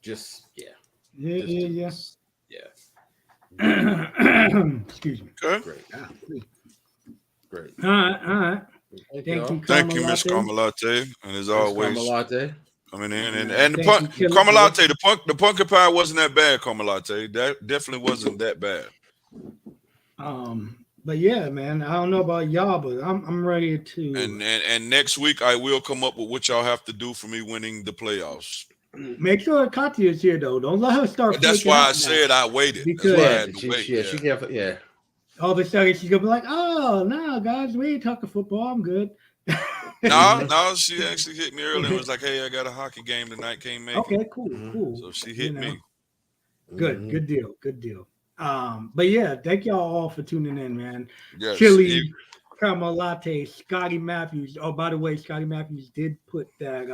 just Yeah. Excuse me. Okay. Great. All right. Thank you, Miss Carmelate, and as always, Carmelate coming in and the punk Carmelate, the pumpkin pie wasn't that bad. Carmelate, that definitely wasn't that bad. But yeah, man, I don't know about y'all, but I'm ready to. And next week I will come up with what y'all have to do for me winning the playoffs. Make sure Katya is here though. Don't let her start. But that's why I said I waited. Because that's why I had to wait. Yeah. All of a sudden she's gonna be like, "Oh no, guys, we ain't talking football. I'm good." No, she actually hit me earlier and was like, "Hey, I got a hockey game tonight. Can't make it." Okay, cool. So she hit me. Good deal. But yeah, thank y'all all for tuning in, man. Yes, Chili, Caramel Latte, Scotty Matthews. Oh, by the way, Scotty Matthews did put that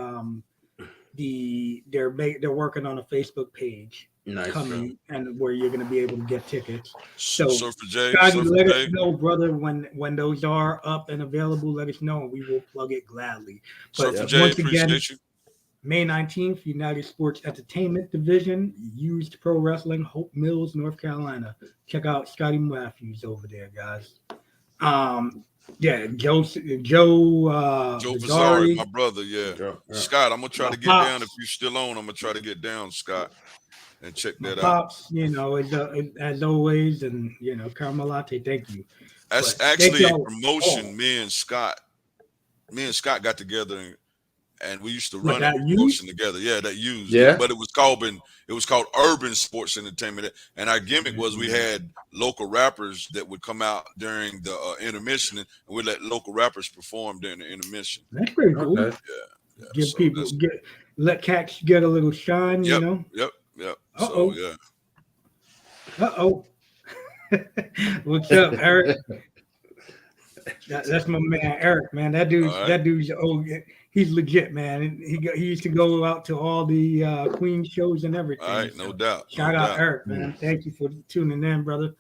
they're working on a Facebook page coming and where you're gonna be able to get tickets. So Scotty, let us know, brother, when those are up and available. Let us know and we will plug it gladly. But once again, May 19th, United Sports Entertainment Division, Used Pro Wrestling, Hope Mills, North Carolina. Check out Scotty Matthews over there, guys. Joe Vasari, my brother. Scott, I'm gonna try to get down if you're still on. I'm gonna try to get down, Scott, and check that Pops, as always, and Caramel Latte, thank you. That's actually a promotion. Me and Scott got together and we used to run a promotion together. Yeah, that used. Yeah. But it was called Urban Sports Entertainment. And our gimmick was we had local rappers that would come out during the intermission, and we let local rappers perform during the intermission. That's pretty cool. Okay. Yeah. Give people let cats get a little shine, Yep. Yep. So yeah. What's up, Eric? That's my man, Eric. Man, that dude's he's legit, man. He used to go out to all the Queen shows and everything. All right, no doubt. Shout out, Eric, man. Thank you for tuning in, brother.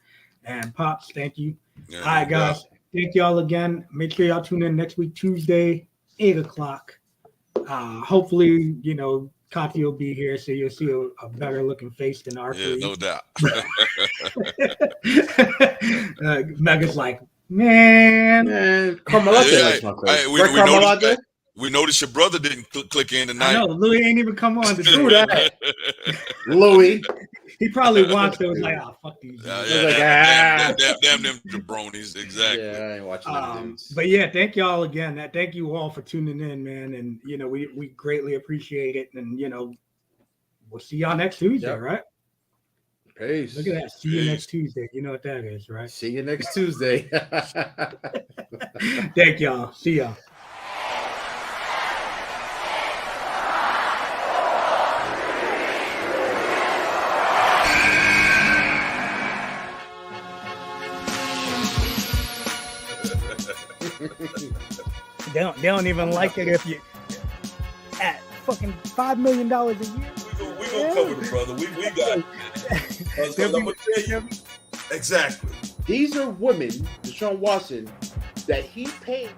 And Pops, thank you. Yeah, all right, guys. Thank y'all again. Make sure y'all tune in next week, Tuesday, 8:00. Hopefully, Kati will be here, so you'll see a better looking face than our Yeah, no doubt. Mega's like, man. Carmelate. We noticed your brother didn't click in tonight. I know, Louis ain't even come on to do that. Louis. He probably watched it and was like, fuck these. Damn them jabronis. Exactly. Yeah, I ain't watching them dudes. But yeah, thank y'all again. Thank you all for tuning in, man. And, we greatly appreciate it. And, we'll see y'all next Tuesday, right? Peace. Look at that. See you next Tuesday. You know what that is, right? See you next Tuesday. Thank y'all. See y'all. They don't even like it if you at fucking $5 million a year. We gonna cover the brother. We got it. I'm gonna tell you exactly. These are women, Deshaun Watson, that he paid